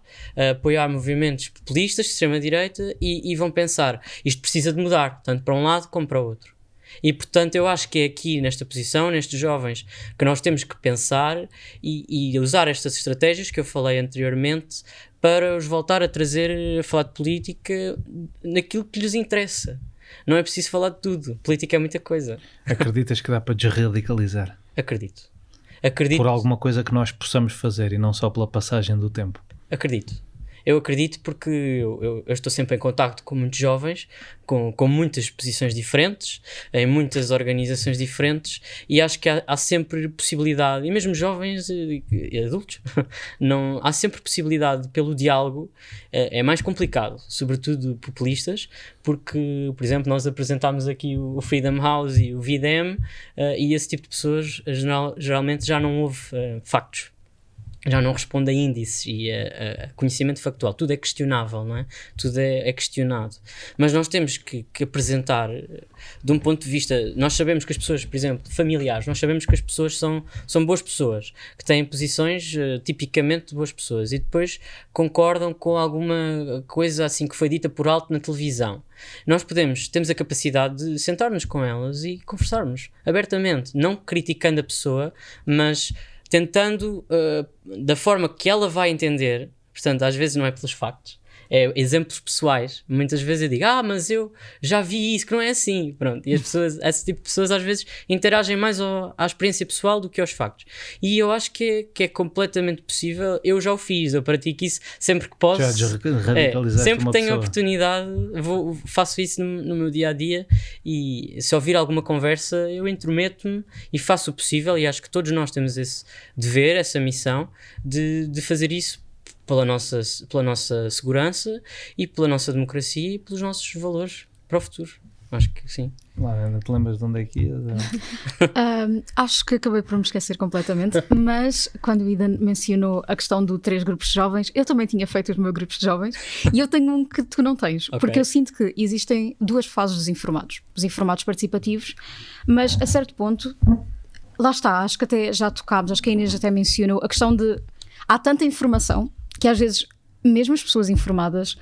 apoiar movimentos populistas de extrema-direita e vão pensar, isto precisa de mudar, tanto para um lado como para o outro. E portanto eu acho que é aqui nesta posição, nestes jovens, que nós temos que pensar e usar estas estratégias que eu falei anteriormente para os voltar a trazer a falar de política naquilo que lhes interessa. Não é preciso falar de tudo, política é muita coisa. Acreditas que dá para desradicalizar? Acredito. Por alguma coisa que nós possamos fazer e não só pela passagem do tempo? Acredito. Eu acredito porque eu estou sempre em contacto com muitos jovens, com muitas posições diferentes, em muitas organizações diferentes, e acho que há sempre possibilidade, e mesmo jovens e adultos, não, há sempre possibilidade pelo diálogo. É mais complicado, sobretudo populistas, porque, por exemplo, nós apresentámos aqui o Freedom House e o VDM, e esse tipo de pessoas geralmente já não houve factos. Já não responde a índices e a conhecimento factual. Tudo é questionável, não é? Tudo é questionado. Mas nós temos que apresentar, de um ponto de vista, nós sabemos que as pessoas, por exemplo, familiares, nós sabemos que as pessoas são boas pessoas, que têm posições tipicamente de boas pessoas e depois concordam com alguma coisa assim que foi dita por alto na televisão. Nós temos a capacidade de sentar-nos com elas e conversarmos abertamente, não criticando a pessoa, mas tentando, da forma que ela vai entender, portanto, às vezes não é pelos factos, é exemplos pessoais. Muitas vezes eu digo, mas eu já vi isso, que não é assim. Pronto. E as pessoas, esse tipo de pessoas às vezes interagem mais à experiência pessoal do que aos factos. E eu acho que é completamente possível. Eu já o fiz, eu pratico isso sempre que posso. Já radicalizaste sempre que tenho pessoa. oportunidade, faço isso no meu dia-a-dia, e se ouvir alguma conversa, eu intrometo-me e faço o possível, e acho que todos nós temos esse dever, essa missão de fazer isso pela nossa segurança e pela nossa democracia e pelos nossos valores para o futuro. Acho que sim. Ainda te lembras de onde é que ias? Acho que acabei por me esquecer completamente, mas quando o Idan mencionou a questão do 3 grupos de jovens, eu também tinha feito os meus grupos de jovens e eu tenho um que tu não tens, porque eu sinto que existem 2 fases dos informados. Os informados participativos, mas a certo ponto, lá está, acho que até já tocámos, acho que a Inês até mencionou a questão de há tanta informação que às vezes, mesmo as pessoas informadas,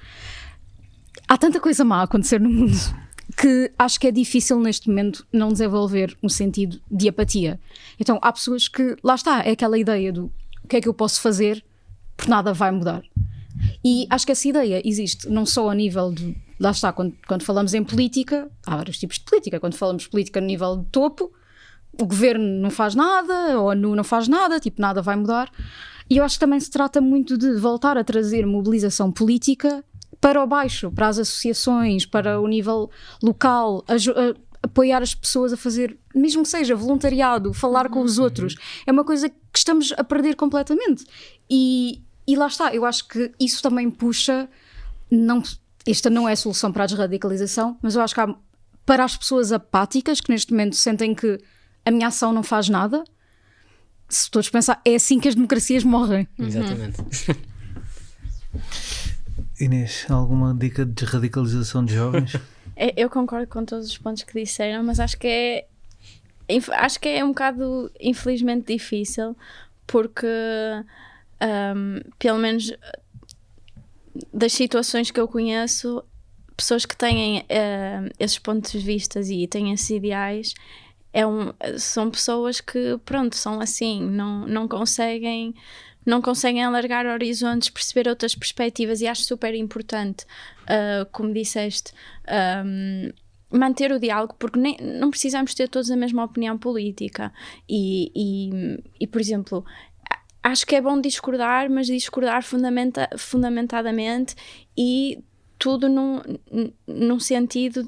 há tanta coisa má a acontecer no mundo que acho que é difícil neste momento não desenvolver um sentido de apatia. Então há pessoas que, lá está, é aquela ideia do o que é que eu posso fazer porque nada vai mudar. E acho que essa ideia existe não só a nível de, lá está, quando falamos em política, há vários tipos de política. Quando falamos de política no nível de topo, o governo não faz nada, a ONU não faz nada, tipo, nada vai mudar. E eu acho que também se trata muito de voltar a trazer mobilização política para o baixo, para as associações, para o nível local, apoiar as pessoas a fazer, mesmo que seja voluntariado, falar com os outros. É uma coisa que estamos a perder completamente. E lá está, eu acho que isso também puxa, esta não é a solução para a desradicalização, mas eu acho que há, para as pessoas apáticas, que neste momento sentem que a minha ação não faz nada, se todos pensar, é assim que as democracias morrem. Exatamente. Inês, alguma dica de radicalização de jovens? Eu concordo com todos os pontos que disseram, mas acho que é um bocado, infelizmente, difícil, porque pelo menos das situações que eu conheço, pessoas que têm esses pontos de vista e têm esses ideais, são pessoas que, pronto, são assim, não conseguem alargar horizontes, perceber outras perspectivas, e acho super importante, como disseste, manter o diálogo, porque não precisamos ter todos a mesma opinião política e por exemplo, acho que é bom discordar, mas discordar fundamentadamente, e tudo num sentido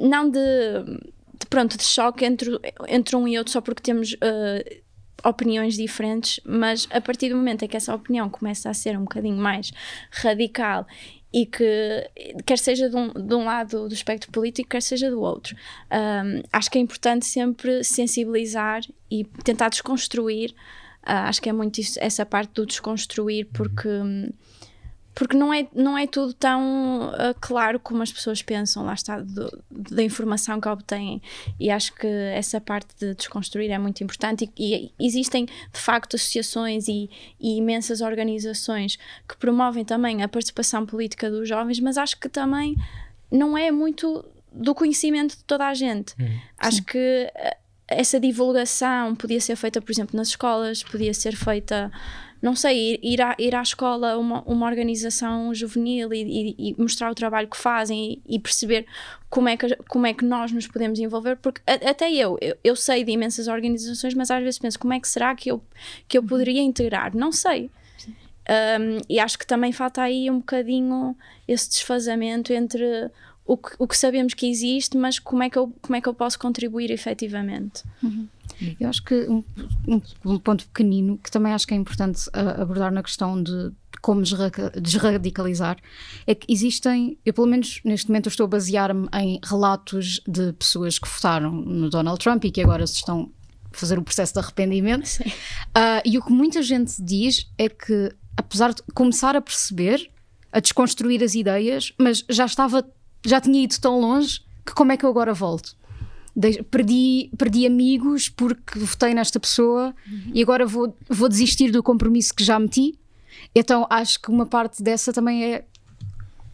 não de choque entre um e outro só porque temos opiniões diferentes, mas a partir do momento em que essa opinião começa a ser um bocadinho mais radical e que quer seja de um lado do espectro político, quer seja do outro. Acho que é importante sempre sensibilizar e tentar desconstruir. Acho que é muito isso, essa parte do desconstruir, porque não é tudo tão claro como as pessoas pensam, lá está, da informação que obtêm, e acho que essa parte de desconstruir é muito importante, e existem de facto associações e imensas organizações que promovem também a participação política dos jovens, mas acho que também não é muito do conhecimento de toda a gente. Acho que essa divulgação podia ser feita, por exemplo, nas escolas, podia ser feita, não sei, ir à escola uma organização juvenil e mostrar o trabalho que fazem e perceber como é que nós nos podemos envolver, porque até eu sei de imensas organizações, mas às vezes penso, como é que será que eu poderia integrar? Não sei. E acho que também falta aí um bocadinho esse desfazamento entre o que sabemos que existe, mas como é que eu posso contribuir efetivamente. Eu acho que um ponto pequenino que também acho que é importante abordar na questão de como desradicalizar é que existem, eu pelo menos neste momento eu estou a basear-me em relatos de pessoas que votaram no Donald Trump e que agora se estão a fazer o processo de arrependimento, e o que muita gente diz é que, apesar de começar a perceber, a desconstruir as ideias, mas já tinha ido tão longe que como é que eu agora volto? Perdi amigos porque votei nesta pessoa e agora vou desistir do compromisso que já meti. Então acho que uma parte dessa também é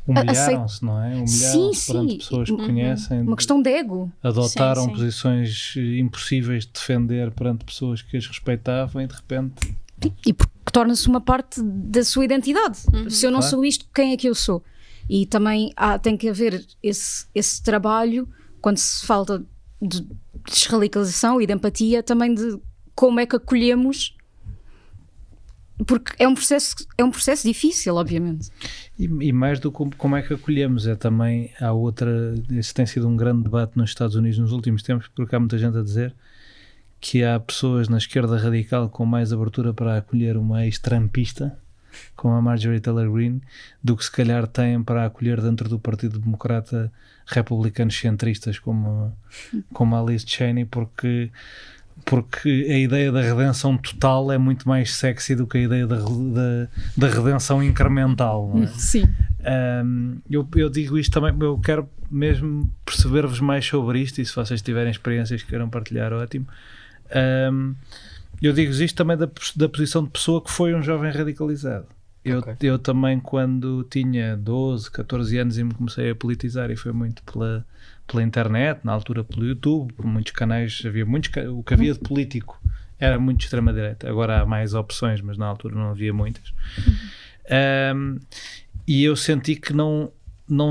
humilharam-se, não é? Humilharam-se perante pessoas que conhecem. Uma questão de ego. Adotaram posições impossíveis de defender perante pessoas que as respeitavam e de repente... E porque torna-se uma parte da sua identidade. Se eu não sou isto, quem é que eu sou? E também tem que haver esse trabalho, quando se fala de desradicalização e de empatia, também de como é que acolhemos, porque é um processo difícil, obviamente. E mais do que como é que acolhemos, esse tem sido um grande debate nos Estados Unidos nos últimos tempos, porque há muita gente a dizer que há pessoas na esquerda radical com mais abertura para acolher uma ex-trumpista, como a Marjorie Taylor Greene, do que se calhar têm para acolher dentro do Partido Democrata republicanos centristas como a Liz Cheney, porque a ideia da redenção total é muito mais sexy do que a ideia da redenção incremental, não é? Sim. Eu digo isto também, eu quero mesmo perceber-vos mais sobre isto, e se vocês tiverem experiências que queiram partilhar, ótimo. Eu digo-vos isto também da posição de pessoa que foi um jovem radicalizado. Eu também, quando tinha 12, 14 anos e me comecei a politizar, e foi muito pela internet, na altura pelo YouTube, por muitos canais, o que havia de político era muito de extrema-direita. Agora há mais opções, mas na altura não havia muitas. E eu senti que não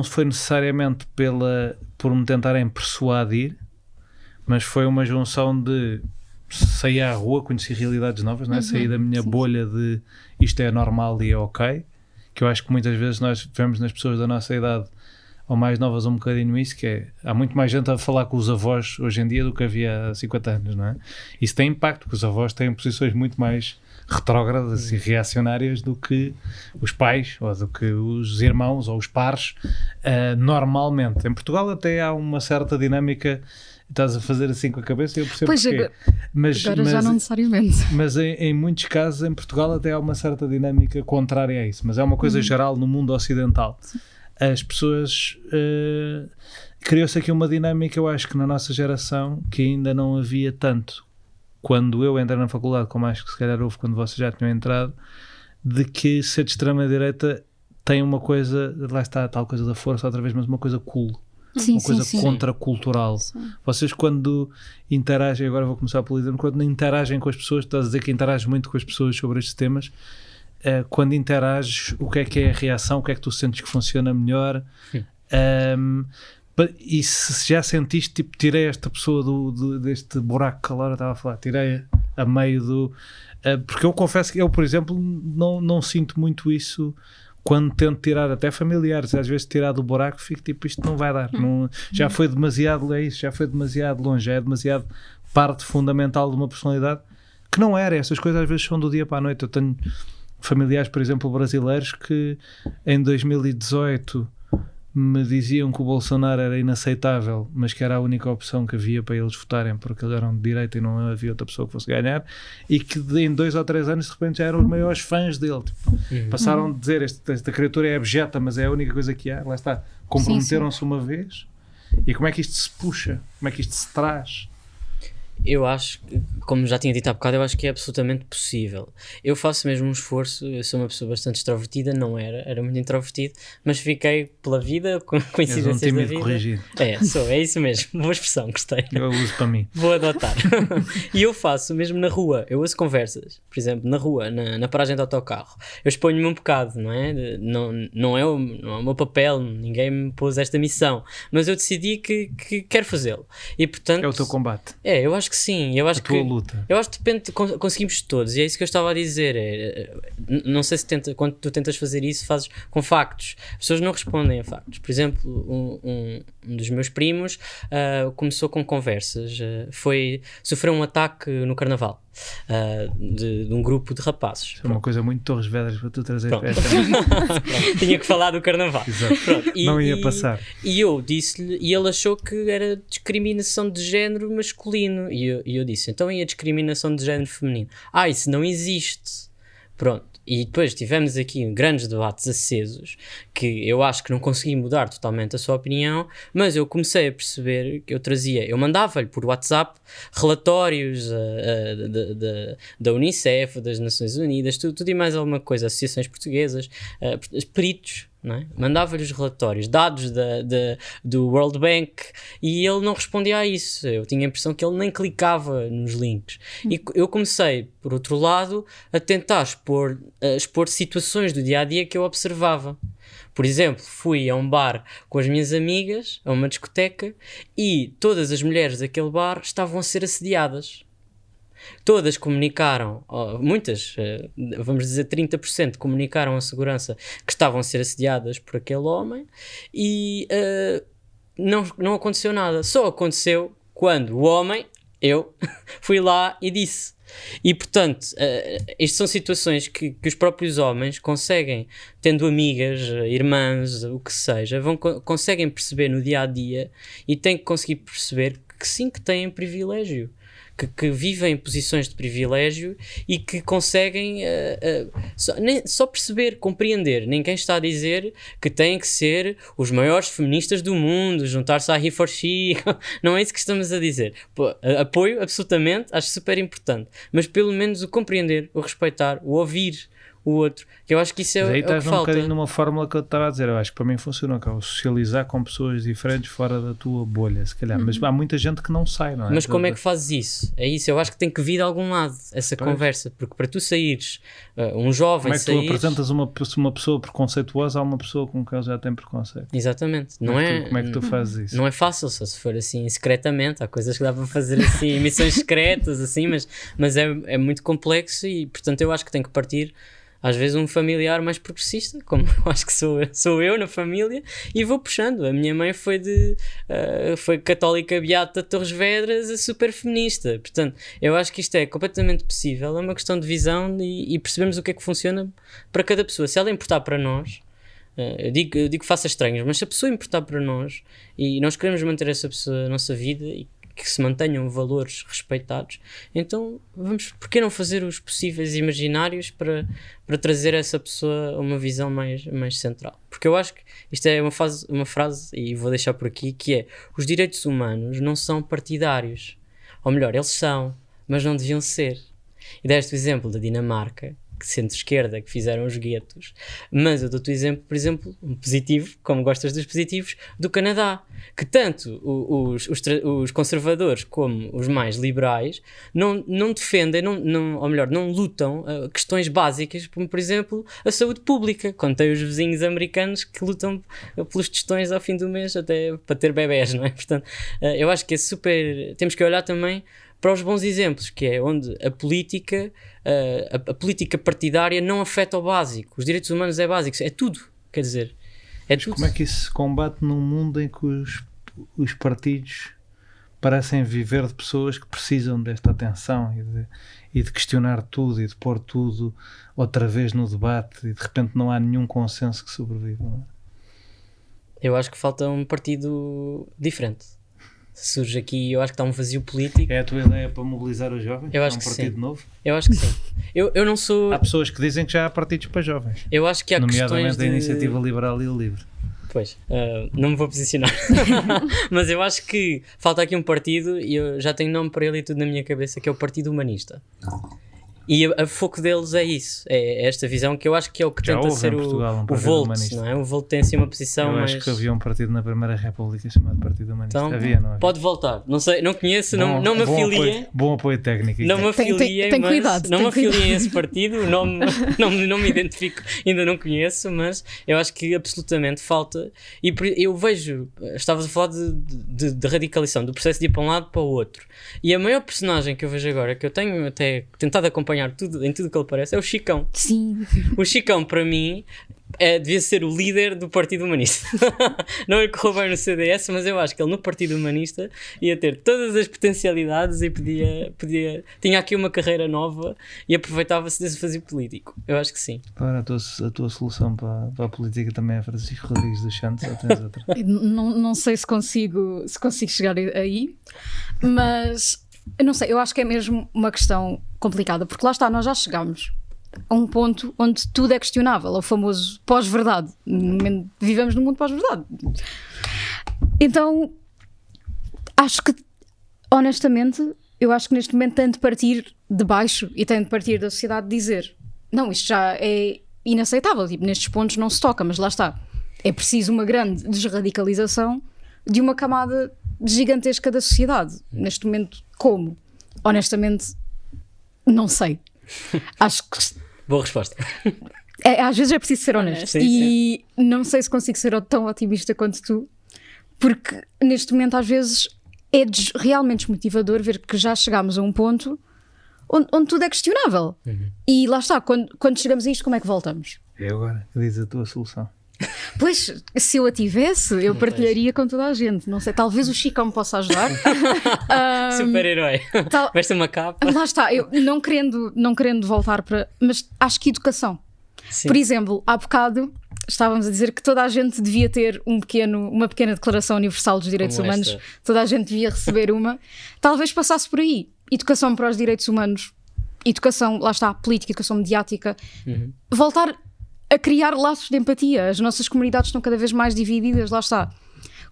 foi necessariamente por me tentarem persuadir, mas foi uma junção de sair à rua, conheci realidades novas, não é? Sair da minha bolha de isto é normal e é ok, que eu acho que muitas vezes nós vemos nas pessoas da nossa idade ou mais novas um bocadinho isso, que é, há muito mais gente a falar com os avós hoje em dia do que havia há 50 anos, não é? Isso tem impacto, porque os avós têm posições muito mais retrógradas e reacionárias do que os pais, ou do que os irmãos ou os pares, normalmente. Em Portugal até há uma certa dinâmica. Estás a fazer assim com a cabeça e eu percebo porquê. Mas já não necessariamente. Mas em muitos casos em Portugal até há uma certa dinâmica contrária a isso, mas é uma coisa geral no mundo ocidental. Sim. As pessoas criou-se aqui uma dinâmica, eu acho que na nossa geração, que ainda não havia tanto quando eu entrei na faculdade, como acho que se calhar houve quando vocês já tinham entrado, de que ser de extrema-direita tem uma coisa, lá está a tal coisa da força outra vez, mas uma coisa cool. Uma coisa contracultural. Vocês quando interagem, agora vou começar por dizer, quando interagem com as pessoas, estás a dizer que interages muito com as pessoas sobre estes temas, quando interages, o que é a reação, o que é que tu sentes que funciona melhor? E se já sentiste, tipo, tirei esta pessoa deste buraco que a Laura estava a falar, tirei a meio do... porque eu confesso que eu, por exemplo, não sinto muito isso quando tento tirar até familiares, às vezes tirar do buraco, fico tipo, isto não vai dar, já foi demasiado longe, já é demasiado parte fundamental de uma personalidade, que não era, estas coisas às vezes são do dia para a noite. Eu tenho familiares, por exemplo, brasileiros que em 2018 me diziam que o Bolsonaro era inaceitável, mas que era a única opção que havia para eles votarem, porque eles eram de direita e não havia outra pessoa que fosse ganhar, e que em 2 ou 3 anos de repente já eram os maiores fãs dele. Tipo, passaram de dizer esta criatura é abjeta, mas é a única coisa que há. Lá está, comprometeram-se uma vez. E como é que isto se puxa? Como é que isto se traz? Eu acho, como já tinha dito há bocado, eu acho que é absolutamente possível. Eu faço mesmo um esforço, eu sou uma pessoa bastante extrovertida, não era muito introvertido, mas fiquei pela vida, com coincidências da vida. Corrigido. É isso mesmo, boa expressão, gostei. Eu uso para mim. Vou adotar. E eu faço mesmo na rua, eu ouço conversas, por exemplo, na rua, na paragem de autocarro. Eu exponho-me um bocado, não é? Não é o meu papel, ninguém me pôs esta missão, mas eu decidi que quero fazê-lo. E portanto... É o teu combate. Eu acho que sim, eu acho a tua que luta. Eu acho que de repente conseguimos todos, e é isso que eu estava a dizer. Não sei se quando tu tentas fazer isso, fazes com factos. As pessoas não respondem a factos. Por exemplo, um dos meus primos começou com conversas, sofreu um ataque no Carnaval. De um grupo de rapazes. É uma coisa muito Torres Vedras para tu trazer esta. Tinha que falar do Carnaval. Exato. Não ia passar. E eu disse-lhe, e ele achou que era discriminação de género masculino. E eu disse, então e a discriminação de género feminino? Isso não existe. Pronto. E depois tivemos aqui grandes debates acesos, que eu acho que não consegui mudar totalmente a sua opinião, mas eu comecei a perceber que eu mandava-lhe por WhatsApp relatórios da Unicef, das Nações Unidas, tudo e mais alguma coisa, associações portuguesas, peritos, não é? Mandava-lhe os relatórios, dados do World Bank, e ele não respondia a isso. Eu tinha a impressão que ele nem clicava nos links. E eu comecei, por outro lado, a tentar expor situações do dia-a-dia que eu observava. Por exemplo, fui a um bar com as minhas amigas, a uma discoteca, e todas as mulheres daquele bar estavam a ser assediadas. Todas comunicaram, muitas, vamos dizer 30%, comunicaram à segurança que estavam a ser assediadas por aquele homem, e não aconteceu nada. Só aconteceu quando o homem, eu, fui lá e disse. E portanto, estas são situações que os próprios homens conseguem, tendo amigas, irmãs, o que seja, conseguem perceber no dia-a-dia, e têm que conseguir perceber que sim, que têm privilégio. Que vivem em posições de privilégio e que conseguem só perceber, compreender. Ninguém está a dizer que têm que ser os maiores feministas do mundo, juntar-se à He4She, não é isso que estamos a dizer. Apoio, absolutamente, acho super importante, mas pelo menos o compreender, o respeitar, o ouvir o outro, que eu acho que isso é o que falta. Aí estás um bocadinho numa fórmula que eu estava a dizer, eu acho que para mim funciona, que é o socializar com pessoas diferentes fora da tua bolha, se calhar, mas há muita gente que não sai, não é? Mas como é que fazes isso? É isso, eu acho que tem que vir de algum lado essa conversa, porque para tu saíres, um jovem como é que tu apresentas uma pessoa preconceituosa a uma pessoa com quem já tem preconceito? Exatamente. Como é que tu fazes isso? Não é fácil, só se for assim secretamente, há coisas que dá para fazer assim, missões secretas assim, mas é muito complexo, e portanto eu acho que tem que partir às vezes um familiar mais progressista, como eu acho que sou eu na família, e vou puxando. A minha mãe foi católica beata de Torres Vedras a super feminista. Portanto, eu acho que isto é completamente possível, é uma questão de visão e percebemos o que é que funciona para cada pessoa. Se ela importar para nós, eu digo que faça estranhos, mas se a pessoa importar para nós e nós queremos manter essa pessoa na nossa vida e que se mantenham valores respeitados, então por que não fazer os possíveis imaginários para trazer essa pessoa a uma visão mais central? Porque eu acho que isto é uma frase, e vou deixar por aqui, que é: os direitos humanos não são partidários, ou melhor, eles são, mas não deviam ser. E deste o exemplo da Dinamarca, centro-esquerda, que fizeram os guetos, mas eu dou-te o exemplo, por exemplo, um positivo, como gostas dos positivos, do Canadá, que tanto os conservadores como os mais liberais não defendem, ou melhor, não lutam questões básicas, como por exemplo a saúde pública, quando tem os vizinhos americanos que lutam pelos testões ao fim do mês até para ter bebés, não é? Portanto, eu acho que é super, temos que olhar também para os bons exemplos, que é onde a política partidária não afeta o básico. Os direitos humanos é básico, é tudo, quer dizer, é tudo. Como é que isso se combate num mundo em que os partidos parecem viver de pessoas que precisam desta atenção e de questionar tudo e de pôr tudo outra vez no debate, e de repente não há nenhum consenso que sobreviva. Não é? Eu acho que falta um partido diferente. Surge aqui, eu acho que está um vazio político. É a tua ideia para mobilizar os jovens? Eu acho um que partido sim. novo? Eu acho que sim. Eu não sou... Há pessoas que dizem que já há partidos para jovens. Eu acho que há questões Nomeadamente de... a Iniciativa Liberal e o Livre. Pois, não me vou posicionar. Mas eu acho que falta aqui um partido, e eu já tenho nome para ele e tudo na minha cabeça, que é o Partido Humanista. E a foco deles é isso, é esta visão que eu acho que é o que Já tenta houve ser em Portugal um o partido Volt, humanista. não é? O Volt tem assim uma posição Eu mais... acho que havia um partido na Primeira República chamado Partido Humanista. Então, Havia, não havia? pode voltar. Não sei, não conheço, não me afiliei. Bom apoio técnico. Não me afiliei, tem mas cuidado, não me tem afiliei cuidado. a esse partido, não me identifico, ainda não conheço, mas eu acho que absolutamente falta. E eu vejo, estavas a falar de radicalização, do processo de ir para um lado para o outro. E a maior personagem que eu vejo agora, que eu tenho até tentado acompanhar em tudo que ele parece, é o Chicão. Sim. O Chicão, para mim, devia ser o líder do Partido Humanista. Não lhe correu bem no CDS, mas eu acho que ele no Partido Humanista ia ter todas as potencialidades e tinha aqui uma carreira nova e aproveitava-se desse vazio político. Eu acho que sim. Agora a tua solução para a política também é Francisco Rodrigues dos Santos, ou tens outra? Não sei se consigo chegar aí, mas eu não sei, eu acho que é mesmo uma questão complicada, porque lá está, nós já chegámos a um ponto onde tudo é questionável, o famoso pós-verdade. Vivemos num mundo pós-verdade. Então, acho que, honestamente, eu acho que neste momento tem de partir de baixo e tem de partir da sociedade dizer, não, isto já é inaceitável, tipo, nestes pontos não se toca, mas lá está. É preciso uma grande desradicalização de uma camada gigantesca da sociedade. Neste momento, como? Honestamente, não sei. Acho que... Boa resposta. Às vezes é preciso ser honesto. Sim, e não sei se consigo ser tão otimista quanto tu, porque neste momento às vezes é realmente desmotivador ver que já chegámos a um ponto onde tudo é questionável. E lá está, quando chegamos a isto, como é que voltamos? É agora que diz a tua solução. Pois, se eu a tivesse, eu partilharia com toda a gente. Não sei, talvez o Chicão me possa ajudar. Super-herói. Veste uma capa. Lá está, eu não querendo voltar para... Mas acho que educação. Sim. Por exemplo, há bocado estávamos a dizer que toda a gente devia ter uma pequena Declaração Universal dos Direitos Como Humanos. esta. Toda a gente devia receber uma. Talvez passasse por aí. Educação para os direitos humanos. Educação, lá está, política, educação mediática. Voltar a criar laços de empatia. As nossas comunidades estão cada vez mais divididas, lá está.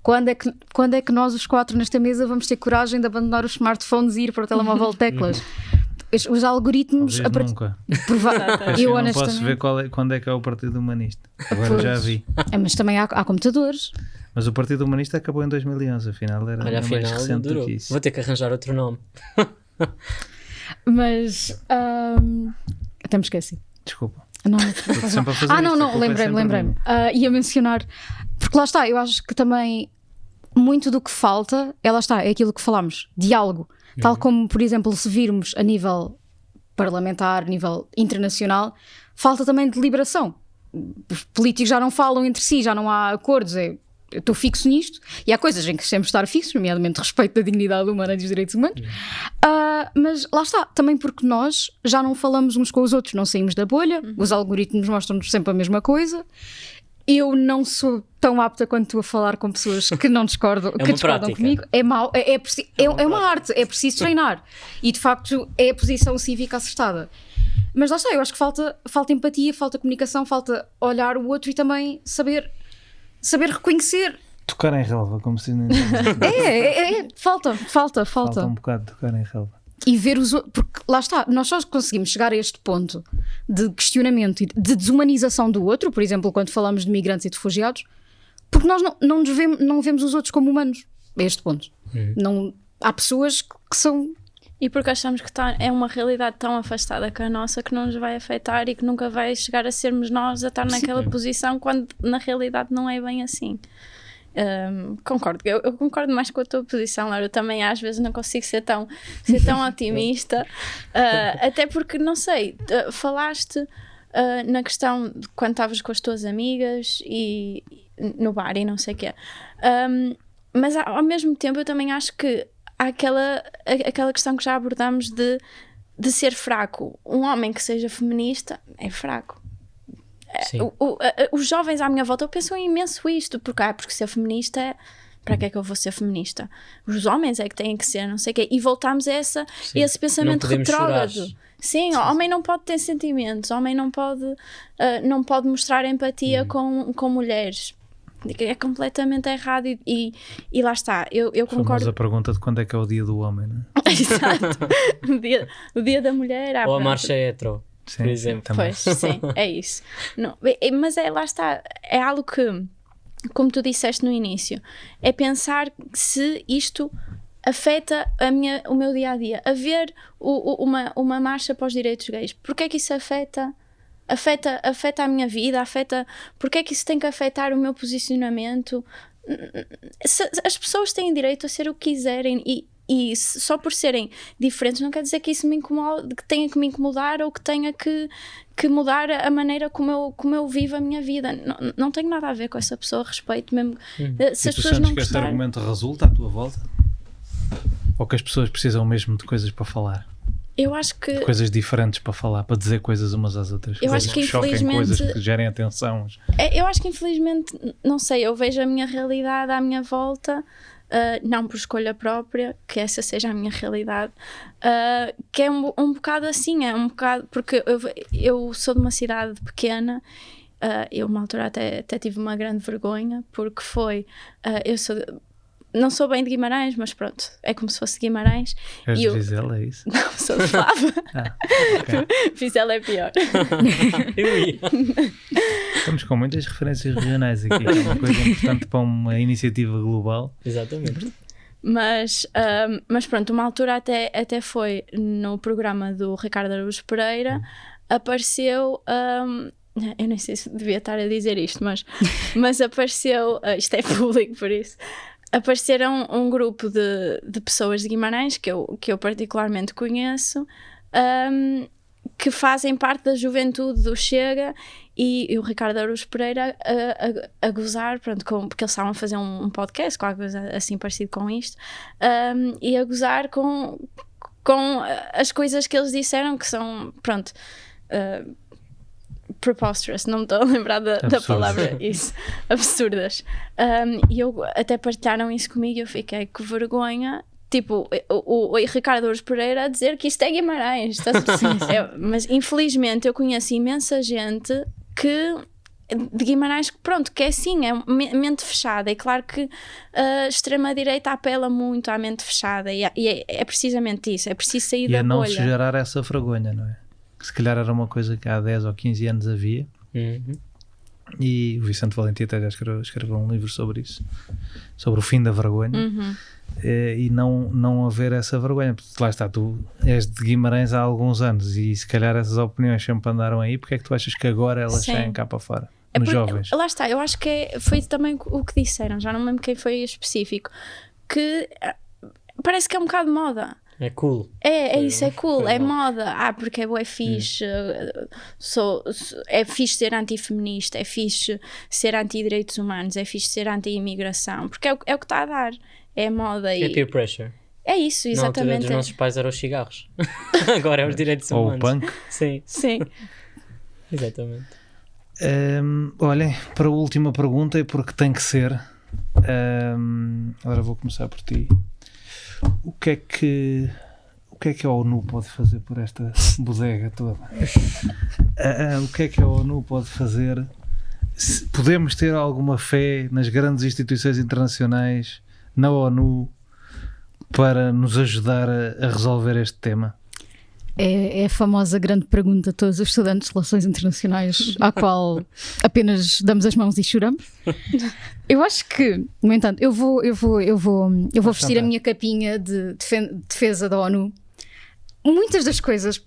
Quando é que nós, os quatro nesta mesa, vamos ter coragem de abandonar os smartphones e ir para o telemóvel de teclas? Os algoritmos... Talvez nunca. Eu não honestamente... posso ver quando é que é o Partido Humanista. Agora já vi. Mas também há computadores. Mas o Partido Humanista acabou em 2011, afinal era Olha, mais afinal, recente do durou. que isso. Vou ter que arranjar outro nome. Mas... até me esqueci. Desculpa. Não, Estou sempre a fazer isto, a não, culpa é sempre lembrei-me. minha. Ia mencionar, porque lá está, eu acho que também muito do que falta, lá está, é aquilo que falámos, diálogo. Tal como, por exemplo, se virmos a nível parlamentar, a nível internacional, falta também deliberação. Os políticos já não falam entre si, já não há acordos, eu estou fixo nisto, e há coisas em que temos de estar fixos, nomeadamente respeito da dignidade humana e dos direitos humanos. Mas lá está, também porque nós já não falamos uns com os outros, não saímos da bolha, os algoritmos mostram-nos sempre a mesma coisa. Eu não sou tão apta quanto tu a falar com pessoas que não discordam, que discordam prática. comigo. É mau, é uma arte, é preciso treinar. E de facto é a posição cívica acertada. Mas lá está, eu acho que falta empatia, falta comunicação, falta olhar o outro e também saber reconhecer. Tocar em relva, como se não Falta. falta um bocado de tocar em relva. E ver os outros, porque lá está, nós só conseguimos chegar a este ponto de questionamento e de desumanização do outro, por exemplo, quando falamos de migrantes e de refugiados, porque nós não vemos os outros como humanos, a este ponto. Não, há pessoas que são... E porque achamos que é uma realidade tão afastada que a nossa que não nos vai afetar e que nunca vai chegar a sermos nós a estar naquela posição, quando na realidade não é bem assim. Concordo, eu concordo mais com a tua posição, Laura. Eu também às vezes não consigo ser tão otimista, até porque, não sei, falaste na questão de quando estavas com as tuas amigas e no bar e não sei o quê, mas ao mesmo tempo eu também acho que há aquela questão que já abordamos de ser fraco. Um homem que seja feminista é fraco. Os jovens à minha volta pensam imenso isto, porque ser feminista é... Para que é que eu vou ser feminista? Os homens é que têm que ser, não sei o quê. E voltamos a esse pensamento retrógrado. Sim, o homem não pode ter sentimentos, o homem não pode mostrar empatia com mulheres. É completamente errado e lá está. Eu concordo. Famosa a pergunta de quando é que é o dia do homem, não é? Exato. o dia da mulher. Ou a marcha hetero, por exemplo. Pois, sim, é isso. Não, mas lá está. É algo que, como tu disseste no início, é pensar se isto afeta o meu dia-a-dia. Haver uma marcha para os direitos gays. Porquê é que isso afeta a minha vida? Porquê é que isso tem que afetar o meu posicionamento? As pessoas têm direito a ser o que quiserem e só por serem diferentes não quer dizer que isso que tenha que me incomodar ou que tenha que mudar a maneira como eu vivo a minha vida. Não tenho nada a ver com essa pessoa, respeito mesmo. Se as pessoas não que esse argumento resulta à tua volta? Ou que as pessoas precisam mesmo de coisas para falar? Eu acho que... De coisas diferentes para falar, para dizer coisas umas às outras. Eu acho que infelizmente... Coisas que gerem atenção. Eu acho que infelizmente, não sei, eu vejo a minha realidade à minha volta, não por escolha própria, que essa seja a minha realidade, que é um bocado assim, é um bocado... Porque eu sou de uma cidade pequena, eu uma altura até tive uma grande vergonha, porque não sou bem de Guimarães, mas pronto, é como se fosse de Guimarães. És de Vizela, é isso? Não, sou de Fava. Okay. Vizela é pior. Estamos com muitas referências regionais aqui, é uma coisa importante para uma iniciativa global. Exatamente. Mas pronto, uma altura até foi no programa do Ricardo Araújo Pereira, apareceu... eu nem sei se devia estar a dizer isto, mas apareceu... isto é público, por isso... Apareceram um grupo de pessoas de Guimarães que eu particularmente conheço, que fazem parte da juventude do Chega, e o Ricardo Araújo Pereira a gozar, pronto, porque eles estavam a fazer um podcast, qualquer coisa assim parecido com isto, e a gozar com as coisas que eles disseram, que são, pronto... preposterous, não me estou a lembrar da palavra, isso, absurdas. E até partilharam isso comigo e eu fiquei com vergonha, tipo, o Ricardo Araújo Pereira a dizer que isto é Guimarães. Mas infelizmente eu conheço imensa gente de Guimarães que, pronto, que é assim, é mente fechada. É claro que a extrema-direita apela muito à mente fechada e é precisamente isso, é preciso sair da bolha. E a não se gerar essa vergonha, não é? Que se calhar era uma coisa que há 10 ou 15 anos havia. E o Vicente Valentim até já escreveu um livro sobre isso, sobre o fim da vergonha. E não haver essa vergonha, porque lá está, tu és de Guimarães há alguns anos e se calhar essas opiniões sempre andaram aí, porque é que tu achas que agora elas saem cá para fora, nos jovens? Lá está, eu acho que foi também o que disseram, já não me lembro quem foi específico, que parece que é um bocado de moda. É cool. É isso, é cool, é moda. Porque é fixe. É fixe ser antifeminista, é fixe ser anti-direitos humanos, é fixe ser anti-imigração, porque é o que está a dar. É moda e... É peer pressure. É isso, exatamente. Na altura dos nossos pais eram os cigarros. Agora é os direitos humanos. Ou o punk. Sim. Exatamente. Olhem, para a última pergunta, e porque tem que ser, agora vou começar por ti. O que é que a ONU pode fazer por esta bodega toda? O que é que a ONU pode fazer? Podemos ter alguma fé nas grandes instituições internacionais, na ONU, para nos ajudar a resolver este tema? É a famosa grande pergunta a todos os estudantes de Relações Internacionais, à qual apenas damos as mãos e choramos. Eu acho que, no entanto, eu vou vestir a minha capinha de defesa da ONU. Muitas das coisas,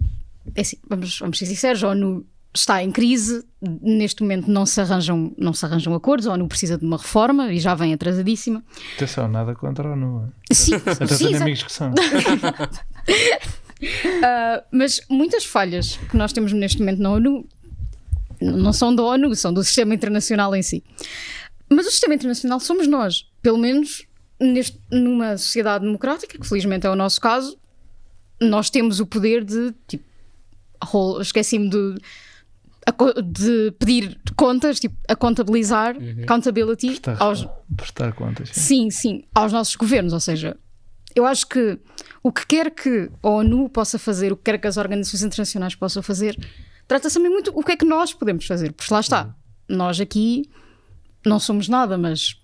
é assim, vamos ser sinceros, a ONU está em crise, neste momento não se arranjam acordos, a ONU precisa de uma reforma e já vem atrasadíssima. Atenção, nada contra a ONU. Sim, até tenho amigos que são. Mas muitas falhas que nós temos neste momento na ONU não são da ONU, são do sistema internacional em si. Mas o sistema internacional somos nós, pelo menos numa sociedade democrática, que felizmente é o nosso caso, nós temos o poder de, tipo, esqueci-me de pedir contas, tipo, a contabilizar, accountability, prestar contas. Sim, aos nossos governos. Ou seja, eu acho que o que quer que a ONU possa fazer, o que quer que as organizações internacionais possam fazer, trata-se também muito o que é que nós podemos fazer, porque lá está, nós aqui não somos nada, mas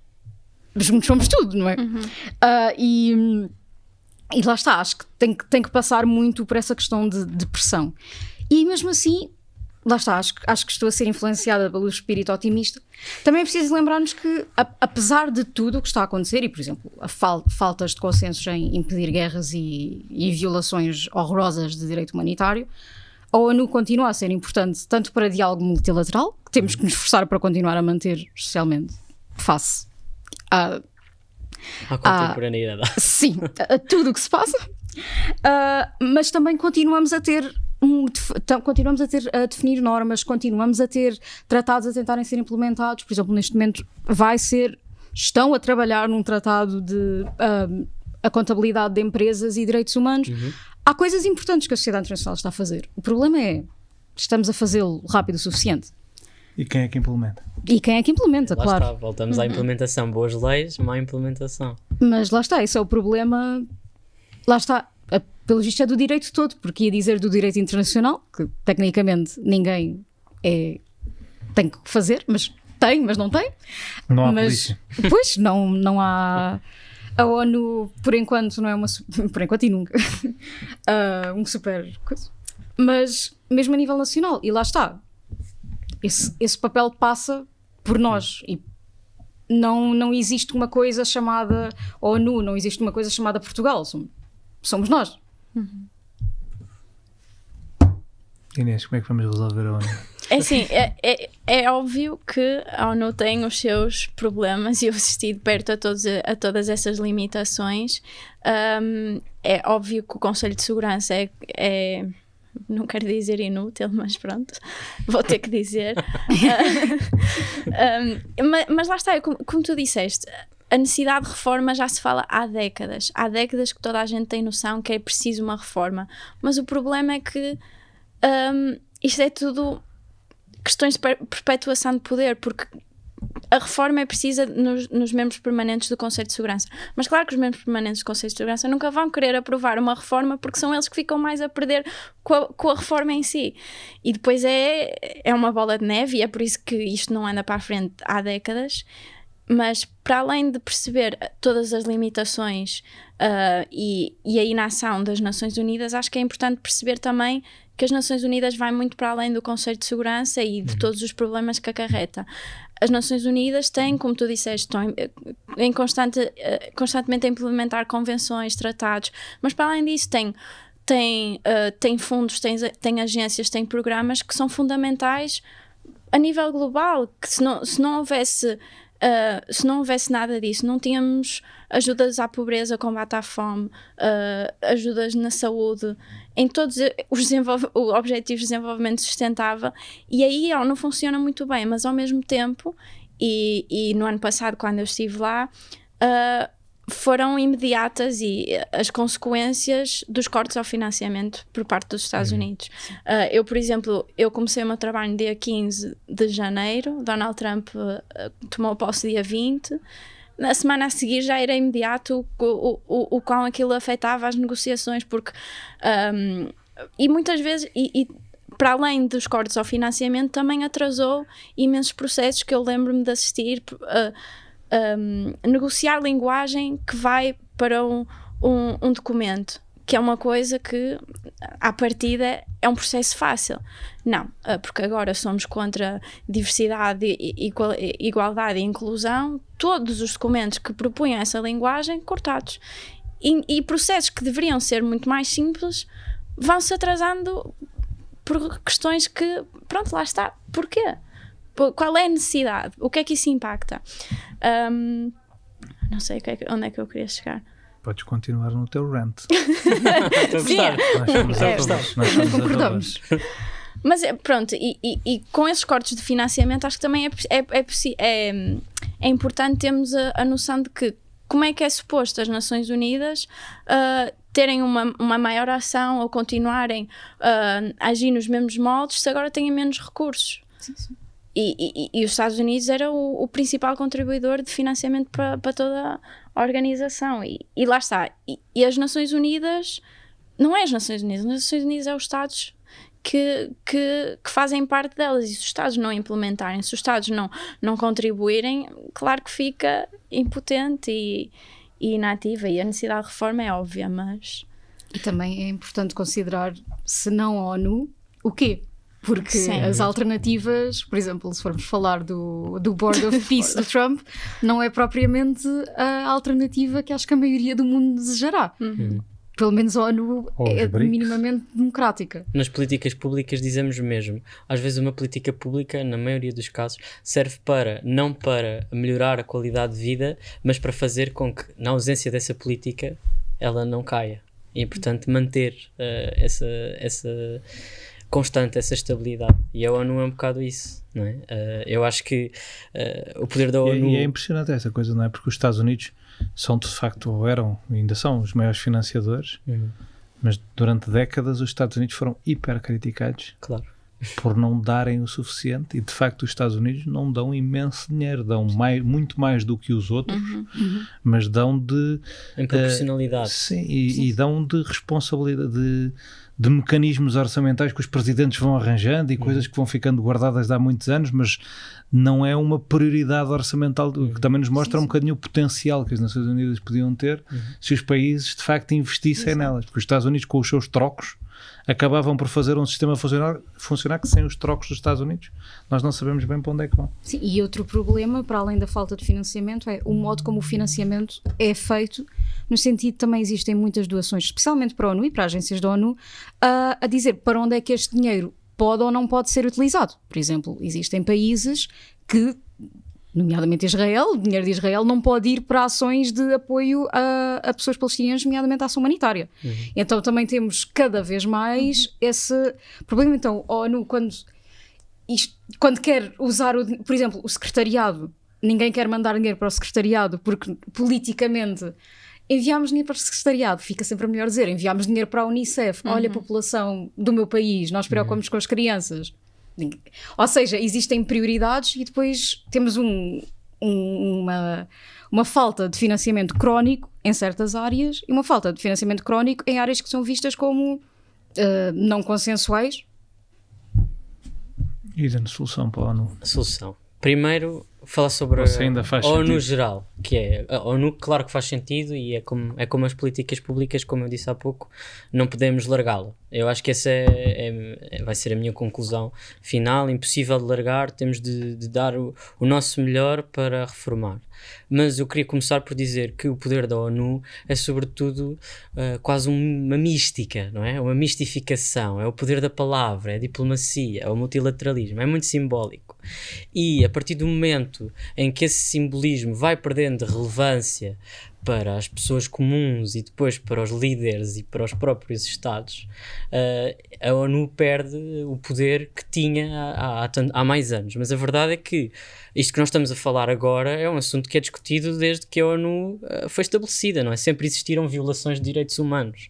somos tudo, não é? E lá está, acho que tem que passar muito por essa questão de pressão. E mesmo assim, lá está, acho que estou a ser influenciada pelo espírito otimista. Também é preciso lembrar-nos que, apesar de tudo o que está a acontecer, e por exemplo, a faltas de consensos em impedir guerras e violações horrorosas de direito humanitário, a ONU continua a ser importante tanto para diálogo multilateral, que temos que nos esforçar para continuar a manter, especialmente face à contemporaneidade. Sim, a tudo o que se passa, mas também continuamos a definir normas, continuamos a ter tratados a tentarem ser implementados. Por exemplo, neste momento estão a trabalhar num tratado de a contabilidade de empresas e direitos humanos. Há coisas importantes que a sociedade internacional está a fazer. O problema é, estamos a fazê-lo rápido o suficiente. E quem é que implementa? Lá claro. Está, voltamos à implementação. Boas leis, má implementação. Mas lá está, esse é o problema. Lá está, pelo visto é do direito todo, porque ia dizer do direito internacional, que tecnicamente ninguém tem que fazer, mas não tem. Não há polícia. Pois, não há. A ONU, por enquanto, não é por enquanto e nunca um super coisa. Mas mesmo a nível nacional, e lá está, esse papel passa por nós. E não existe uma coisa chamada ONU, não existe uma coisa chamada Portugal, somos nós. Inês, como é que vamos resolver a ONU? É assim, é óbvio que a ONU tem os seus problemas e eu assisti de perto a todas essas limitações. É óbvio que o Conselho de Segurança não quero dizer inútil, mas pronto, vou ter que dizer. Mas lá está, como tu disseste, a necessidade de reforma já se fala há décadas. Há décadas que toda a gente tem noção que é preciso uma reforma. Mas o problema é que isto é tudo questões de perpetuação de poder, porque a reforma é precisa nos membros permanentes do Conselho de Segurança. Mas claro que os membros permanentes do Conselho de Segurança nunca vão querer aprovar uma reforma porque são eles que ficam mais a perder com a reforma em si. E depois é uma bola de neve e é por isso que isto não anda para a frente há décadas. Mas para além de perceber todas as limitações e a inação das Nações Unidas, acho que é importante perceber também que as Nações Unidas vai muito para além do Conselho de Segurança e de todos os problemas que acarreta. As Nações Unidas têm, como tu disseste, estão constantemente a implementar convenções, tratados, mas para além disso tem fundos, tem agências, tem programas que são fundamentais a nível global, que se não houvesse nada disso, não tínhamos ajudas à pobreza, combate à fome, ajudas na saúde, em todos os objetivos de desenvolvimento sustentável, e aí não funciona muito bem, mas ao mesmo tempo, e no ano passado quando eu estive lá, foram imediatas e as consequências dos cortes ao financiamento por parte dos Estados Unidos. Eu, por exemplo, comecei o meu trabalho no dia 15 de janeiro, Donald Trump tomou posse dia 20, na semana a seguir já era imediato o quão aquilo afetava as negociações, porque e muitas vezes para além dos cortes ao financiamento também atrasou imensos processos que eu lembro-me de assistir, negociar linguagem que vai para um documento, que é uma coisa que à partida é um processo fácil. Não, porque agora somos contra diversidade, igualdade e inclusão, todos os documentos que propunham essa linguagem cortados. E processos que deveriam ser muito mais simples vão-se atrasando por questões que, pronto, lá está. Porquê? Qual é a necessidade? O que é que isso impacta? Não sei onde é que eu queria chegar. Podes continuar no teu rant. Sim, Nós concordamos. Mas pronto, e com esses cortes de financiamento acho que também é importante termos a noção de que como é que é suposto as Nações Unidas terem uma maior ação ou continuarem a agir nos mesmos moldes se agora têm menos recursos? Sim, sim. E os Estados Unidos era o principal contribuidor de financiamento para toda a organização. E lá está. E as Nações Unidas, não é as Nações Unidas é os Estados que fazem parte delas. E se os Estados não implementarem, se os Estados não contribuírem, claro que fica impotente e inativa. E a necessidade de reforma é óbvia, mas... E também é importante considerar, se não a ONU, o quê? Porque Sim. as alternativas, por exemplo, se formos falar do Board of Peace do Trump, não é propriamente a alternativa que acho que a maioria do mundo desejará. Pelo menos a ONU é minimamente democrática. Nas políticas públicas dizemos mesmo. Às vezes uma política pública, na maioria dos casos, serve não para melhorar a qualidade de vida, mas para fazer com que, na ausência dessa política, ela não caia. E é importante manter essa constante, essa estabilidade. E a ONU é um bocado isso, não é? Eu acho que o poder da ONU... E é impressionante essa coisa, não é? Porque os Estados Unidos são, de facto, ou eram, ainda são, os maiores financiadores, mas durante décadas os Estados Unidos foram hiper criticados, claro, por não darem o suficiente, e de facto os Estados Unidos não dão imenso dinheiro, dão muito mais do que os outros, mas dão em proporcionalidade. Sim, e dão de responsabilidade, de mecanismos orçamentais que os presidentes vão arranjando e coisas que vão ficando guardadas de há muitos anos, mas não é uma prioridade orçamental, que também nos mostra um bocadinho o potencial que as Nações Unidas podiam ter se os países de facto investissem nelas, porque os Estados Unidos, com os seus trocos, acabavam por fazer um sistema funcionar que sem os trocos dos Estados Unidos nós não sabemos bem para onde é que vão. Sim, e outro problema, para além da falta de financiamento, é o modo como o financiamento é feito, no sentido que também existem muitas doações, especialmente para a ONU e para agências da ONU, a dizer para onde é que este dinheiro pode ou não pode ser utilizado. Por exemplo, existem países que, nomeadamente Israel, o dinheiro de Israel não pode ir para ações de apoio a pessoas palestinianas, nomeadamente a ação humanitária. Então também temos cada vez mais esse problema. Então a ONU, quando quer usar, por exemplo, o secretariado, ninguém quer mandar dinheiro para o secretariado porque politicamente enviámos dinheiro para o secretariado, fica sempre a melhor dizer, enviámos dinheiro para a Unicef, olha a população do meu país, nós preocupamos com as crianças. Ou seja, existem prioridades e depois temos uma falta de financiamento crónico em certas áreas e uma falta de financiamento crónico em áreas que são vistas como não consensuais. E dando solução para a ONU. A solução. Primeiro, falar sobre a ONU geral, que é a ONU, claro que faz sentido e é como as políticas públicas, como eu disse há pouco, não podemos largá-la. Eu acho que essa vai ser a minha conclusão final, impossível de largar, temos de dar o nosso melhor para reformar. Mas eu queria começar por dizer que o poder da ONU é sobretudo quase uma mística, não é? Uma mistificação, é o poder da palavra, é a diplomacia, é o multilateralismo, é muito simbólico. E a partir do momento em que esse simbolismo vai perdendo relevância para as pessoas comuns e depois para os líderes e para os próprios Estados, a ONU perde o poder que tinha há mais anos. Mas a verdade é que isto que nós estamos a falar agora é um assunto que é discutido desde que a ONU foi estabelecida, não é? Sempre existiram violações de direitos humanos.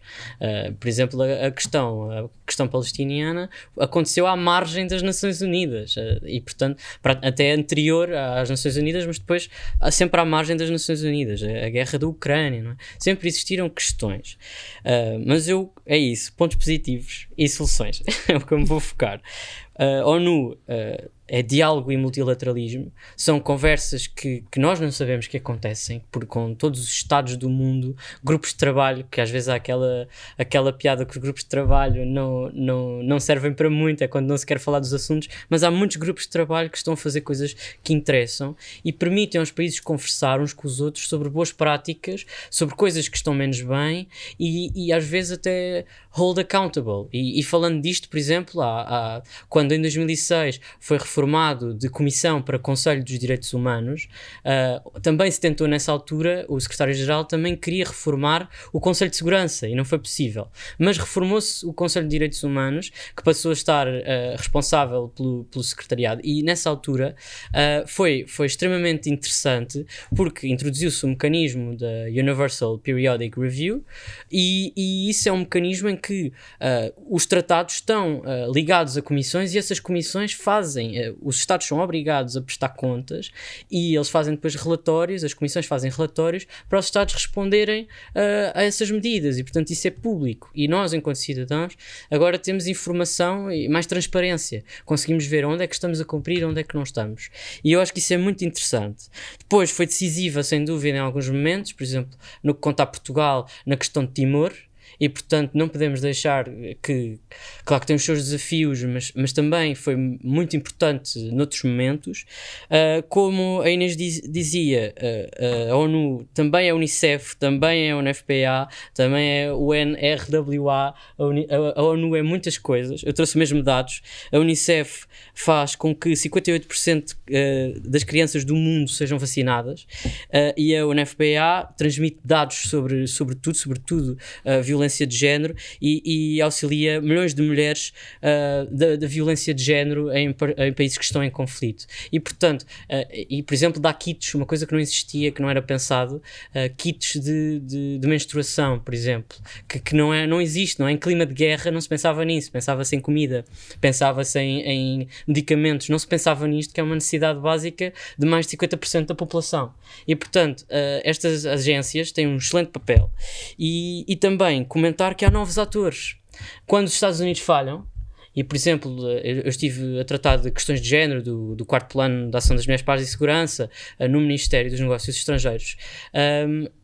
Por exemplo, a questão palestiniana aconteceu à margem das Nações Unidas e, portanto, até anterior às Nações Unidas, mas depois sempre à margem das Nações Unidas. A guerra da Ucrânia, não é? Sempre existiram questões. Mas é isso, pontos positivos e soluções. É o que eu me vou focar. A ONU é diálogo e multilateralismo, são conversas que nós não sabemos que acontecem, com todos os estados do mundo, grupos de trabalho, que às vezes há aquela piada que os grupos de trabalho não servem para muito, é quando não se quer falar dos assuntos, mas há muitos grupos de trabalho que estão a fazer coisas que interessam e permitem aos países conversar uns com os outros sobre boas práticas, sobre coisas que estão menos bem e às vezes até hold accountable. E falando disto, por exemplo, quando em 2006 foi reformado formado de Comissão para Conselho dos Direitos Humanos, também se tentou nessa altura, o secretário-geral também queria reformar o Conselho de Segurança e não foi possível. Mas reformou-se o Conselho de Direitos Humanos, que passou a estar responsável pelo secretariado, e nessa altura foi extremamente interessante porque introduziu-se o mecanismo da Universal Periodic Review e isso é um mecanismo em que os tratados estão ligados a comissões e essas comissões fazem, os Estados são obrigados a prestar contas e eles fazem depois relatórios, as comissões fazem relatórios para os Estados responderem a essas medidas e portanto isso é público e nós enquanto cidadãos agora temos informação e mais transparência, conseguimos ver onde é que estamos a cumprir, onde é que não estamos e eu acho que isso é muito interessante. Depois foi decisiva sem dúvida em alguns momentos, por exemplo no que conta a Portugal na questão de Timor. E, portanto, não podemos deixar que... Claro que tem os seus desafios, mas também foi muito importante noutros momentos. Como a Inês dizia, a ONU também é a Unicef, também é a UNFPA, também é o UNRWA, a ONU é muitas coisas. Eu trouxe mesmo dados. A Unicef faz com que 58% das crianças do mundo sejam vacinadas e a UNFPA transmite dados sobre tudo a violência de género e auxilia milhões de mulheres da violência de género em países que estão em conflito. E, portanto, por exemplo, dá kits, uma coisa que não existia, que não era pensado, kits de menstruação, por exemplo, que não existe, não é? Em clima de guerra não se pensava nisso, pensava-se em comida, pensava-se em medicamentos, não se pensava nisto, que é uma necessidade básica de mais de 50% da população. E, portanto, estas agências têm um excelente papel. E também comentar que há novos atores. Quando os Estados Unidos falham, e por exemplo, eu estive a tratar de questões de género do 4º Plano de Ação das Mulheres, Paz e Segurança no Ministério dos Negócios Estrangeiros,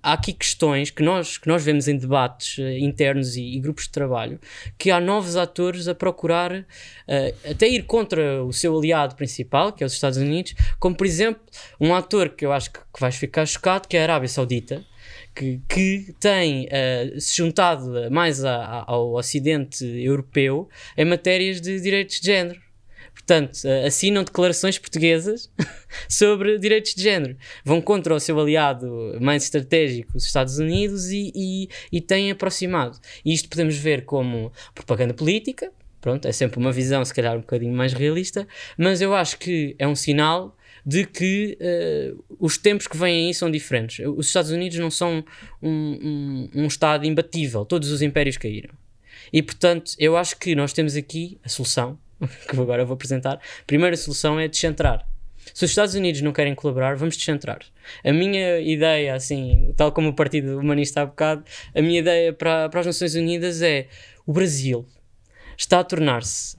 há aqui questões que nós vemos em debates internos e grupos de trabalho, que há novos atores a procurar até ir contra o seu aliado principal, que é os Estados Unidos, como por exemplo um ator que eu acho que vais ficar chocado, que é a Arábia Saudita, que tem se juntado mais ao Ocidente europeu em matérias de direitos de género. Portanto, assinam declarações portuguesas sobre direitos de género. Vão contra o seu aliado mais estratégico, os Estados Unidos, e têm aproximado. E isto podemos ver como propaganda política. Pronto, é sempre uma visão, se calhar, um bocadinho mais realista, mas eu acho que é um sinal de que os tempos que vêm aí são diferentes. Os Estados Unidos não são um Estado imbatível. Todos os impérios caíram. E, portanto, eu acho que nós temos aqui a solução, que agora vou apresentar. A primeira solução é descentrar. Se os Estados Unidos não querem colaborar, vamos descentrar. A minha ideia, assim, tal como o Partido Humanista há bocado, a minha ideia para as Nações Unidas é o Brasil está a tornar-se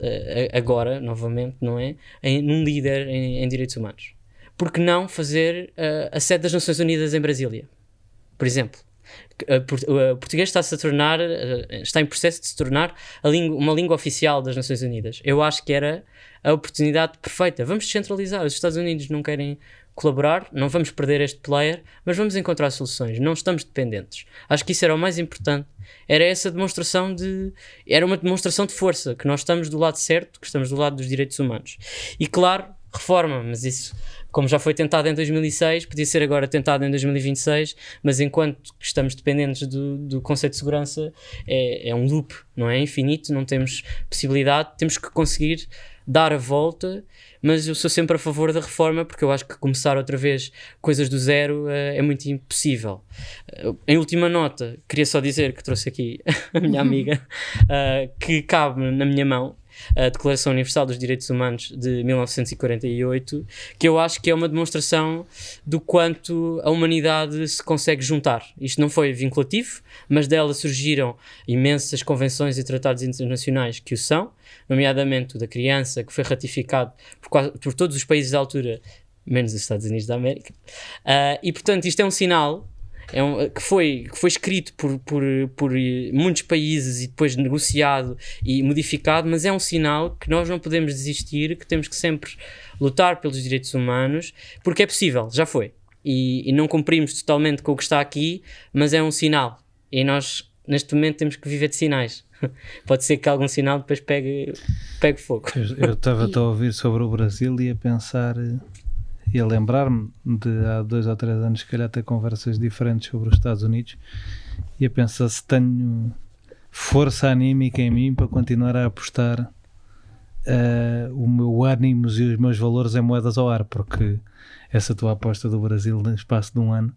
agora, novamente, não é? Num líder em direitos humanos. Por que não fazer a sede das Nações Unidas em Brasília? Por exemplo, o português está em processo de se tornar uma língua oficial das Nações Unidas. Eu acho que era a oportunidade perfeita. Vamos descentralizar. Os Estados Unidos não querem colaborar, não vamos perder este player, mas vamos encontrar soluções. Não estamos dependentes. Acho que isso era o mais importante. Era essa demonstração era uma demonstração de força, que nós estamos do lado certo, que estamos do lado dos direitos humanos. E claro, reforma, mas isso, como já foi tentado em 2006, podia ser agora tentado em 2026, mas enquanto estamos dependentes do conceito de segurança, é um loop, não é? Infinito, não temos possibilidade, temos que conseguir dar a volta, mas eu sou sempre a favor da reforma porque eu acho que começar outra vez coisas do zero é muito impossível. Em última nota, queria só dizer que trouxe aqui a minha amiga, que cabe na minha mão, a Declaração Universal dos Direitos Humanos de 1948, que eu acho que é uma demonstração do quanto a humanidade se consegue juntar. Isto não foi vinculativo, mas dela surgiram imensas convenções e tratados internacionais que o são, nomeadamente o da criança, que foi ratificado por todos os países da altura, menos os Estados Unidos da América. E, portanto, isto é um sinal que foi escrito por muitos países e depois negociado e modificado, mas é um sinal que nós não podemos desistir, que temos que sempre lutar pelos direitos humanos, porque é possível, já foi. E não cumprimos totalmente com o que está aqui, mas é um sinal. E nós neste momento temos que viver de sinais. Pode ser que algum sinal depois pegue fogo. Eu estava a ouvir sobre o Brasil e a pensar e a lembrar-me de há 2 ou 3 anos, se calhar, ter conversas diferentes sobre os Estados Unidos e a pensar se tenho força anímica em mim para continuar a apostar o meu ânimo e os meus valores em moedas ao ar, porque essa tua aposta do Brasil no espaço de um ano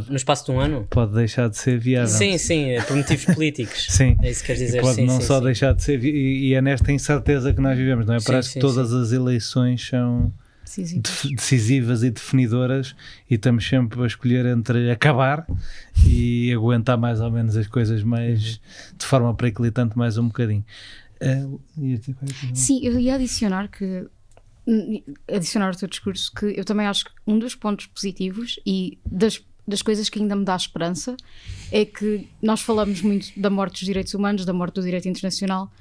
no espaço de um ano pode deixar de ser viável. Sim, por motivos políticos. Sim, é isso que queres dizer. pode não só deixar de ser e é nesta incerteza que nós vivemos, não é? Parece que todas as eleições são decisivas e definidoras e estamos sempre a escolher entre acabar e aguentar mais ou menos as coisas mais de forma periclitante mais um bocadinho. Sim, eu ia adicionar ao teu discurso que eu também acho que um dos pontos positivos e das coisas que ainda me dá esperança é que nós falamos muito da morte dos direitos humanos, da morte do direito internacional,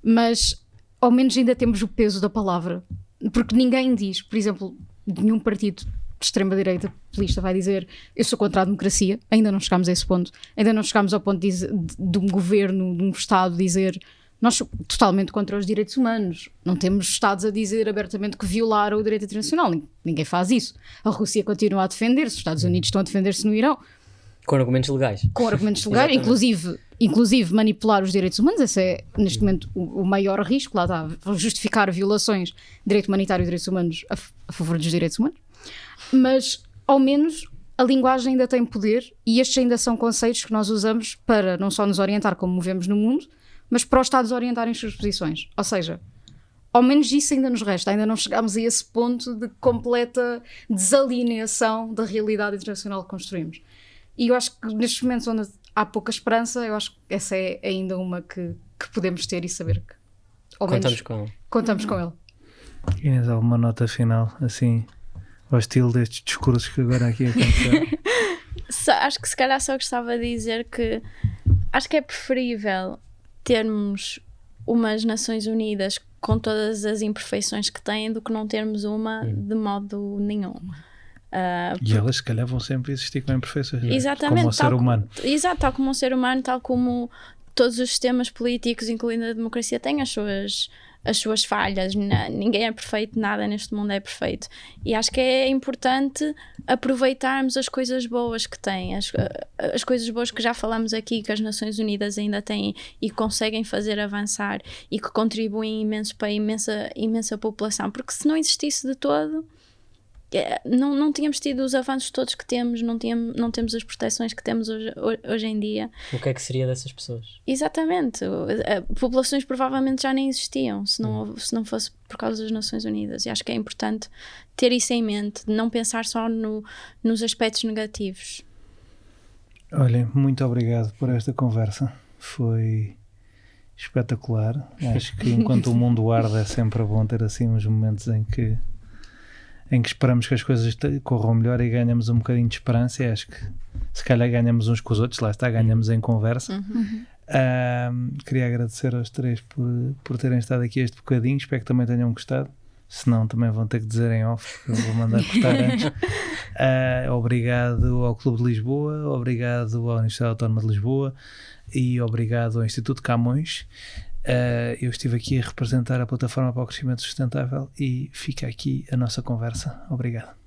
mas ao menos ainda temos o peso da palavra, porque ninguém diz, por exemplo, nenhum partido de extrema-direita populista vai dizer eu sou contra a democracia. Ainda não chegámos a esse ponto, ainda não chegámos ao ponto de um governo, de um Estado dizer nós somos totalmente contra os direitos humanos. Não temos Estados a dizer abertamente que violaram o direito internacional. Ninguém faz isso. A Rússia continua a defender-se, os Estados Unidos estão a defender-se no Irão. Com argumentos legais. Com argumentos legais, inclusive manipular os direitos humanos. Esse é, neste momento, o maior risco. Lá está, justificar violações de direito humanitário e direitos humanos a favor dos direitos humanos. Mas, ao menos, a linguagem ainda tem poder e estes ainda são conceitos que nós usamos para não só nos orientar como movemos no mundo, mas para os Estados orientarem as suas posições. Ou seja, ao menos isso ainda nos resta. Ainda não chegámos a esse ponto de completa desalineação da realidade internacional que construímos. E eu acho que nestes momentos onde há pouca esperança, eu acho que essa é ainda uma que podemos ter e saber que ao menos contamos com ele. Inês, alguma nota final, assim, ao estilo destes discursos que agora aqui aconteceram? Acho que se calhar só gostava de dizer que acho que é preferível termos umas Nações Unidas com todas as imperfeições que têm do que não termos uma de modo nenhum. E elas se calhar vão sempre existir com imperfeições, exatamente, como um ser humano. Exato, tal como um ser humano, tal como todos os sistemas políticos, incluindo a democracia, têm as suas falhas. Ninguém é perfeito, nada neste mundo é perfeito. E acho que é importante aproveitarmos as coisas boas que têm, as coisas boas que já falamos aqui, que as Nações Unidas ainda têm e conseguem fazer avançar e que contribuem imenso para a imensa população. Porque se não existisse de todo, não tínhamos tido os avanços todos que temos, não temos as proteções que temos hoje em dia. O que é que seria dessas pessoas? Exatamente. Populações provavelmente já nem existiam se não fosse por causa das Nações Unidas. E acho que é importante ter isso em mente, não pensar só nos aspectos negativos. Olhem, muito obrigado por esta conversa. Foi espetacular. Acho que enquanto o mundo arde é sempre bom ter assim uns momentos em que esperamos que as coisas corram melhor e ganhamos um bocadinho de esperança. E acho que se calhar ganhamos uns com os outros, lá está, ganhamos em conversa. Queria agradecer aos três por terem estado aqui este bocadinho, espero que também tenham gostado, se não também vão ter que dizer em off, porque eu vou mandar cortar antes. Obrigado ao Clube de Lisboa, obrigado à Universidade Autónoma de Lisboa e obrigado ao Instituto Camões. Eu estive aqui a representar a Plataforma para o Crescimento Sustentável e fica aqui a nossa conversa. Obrigado.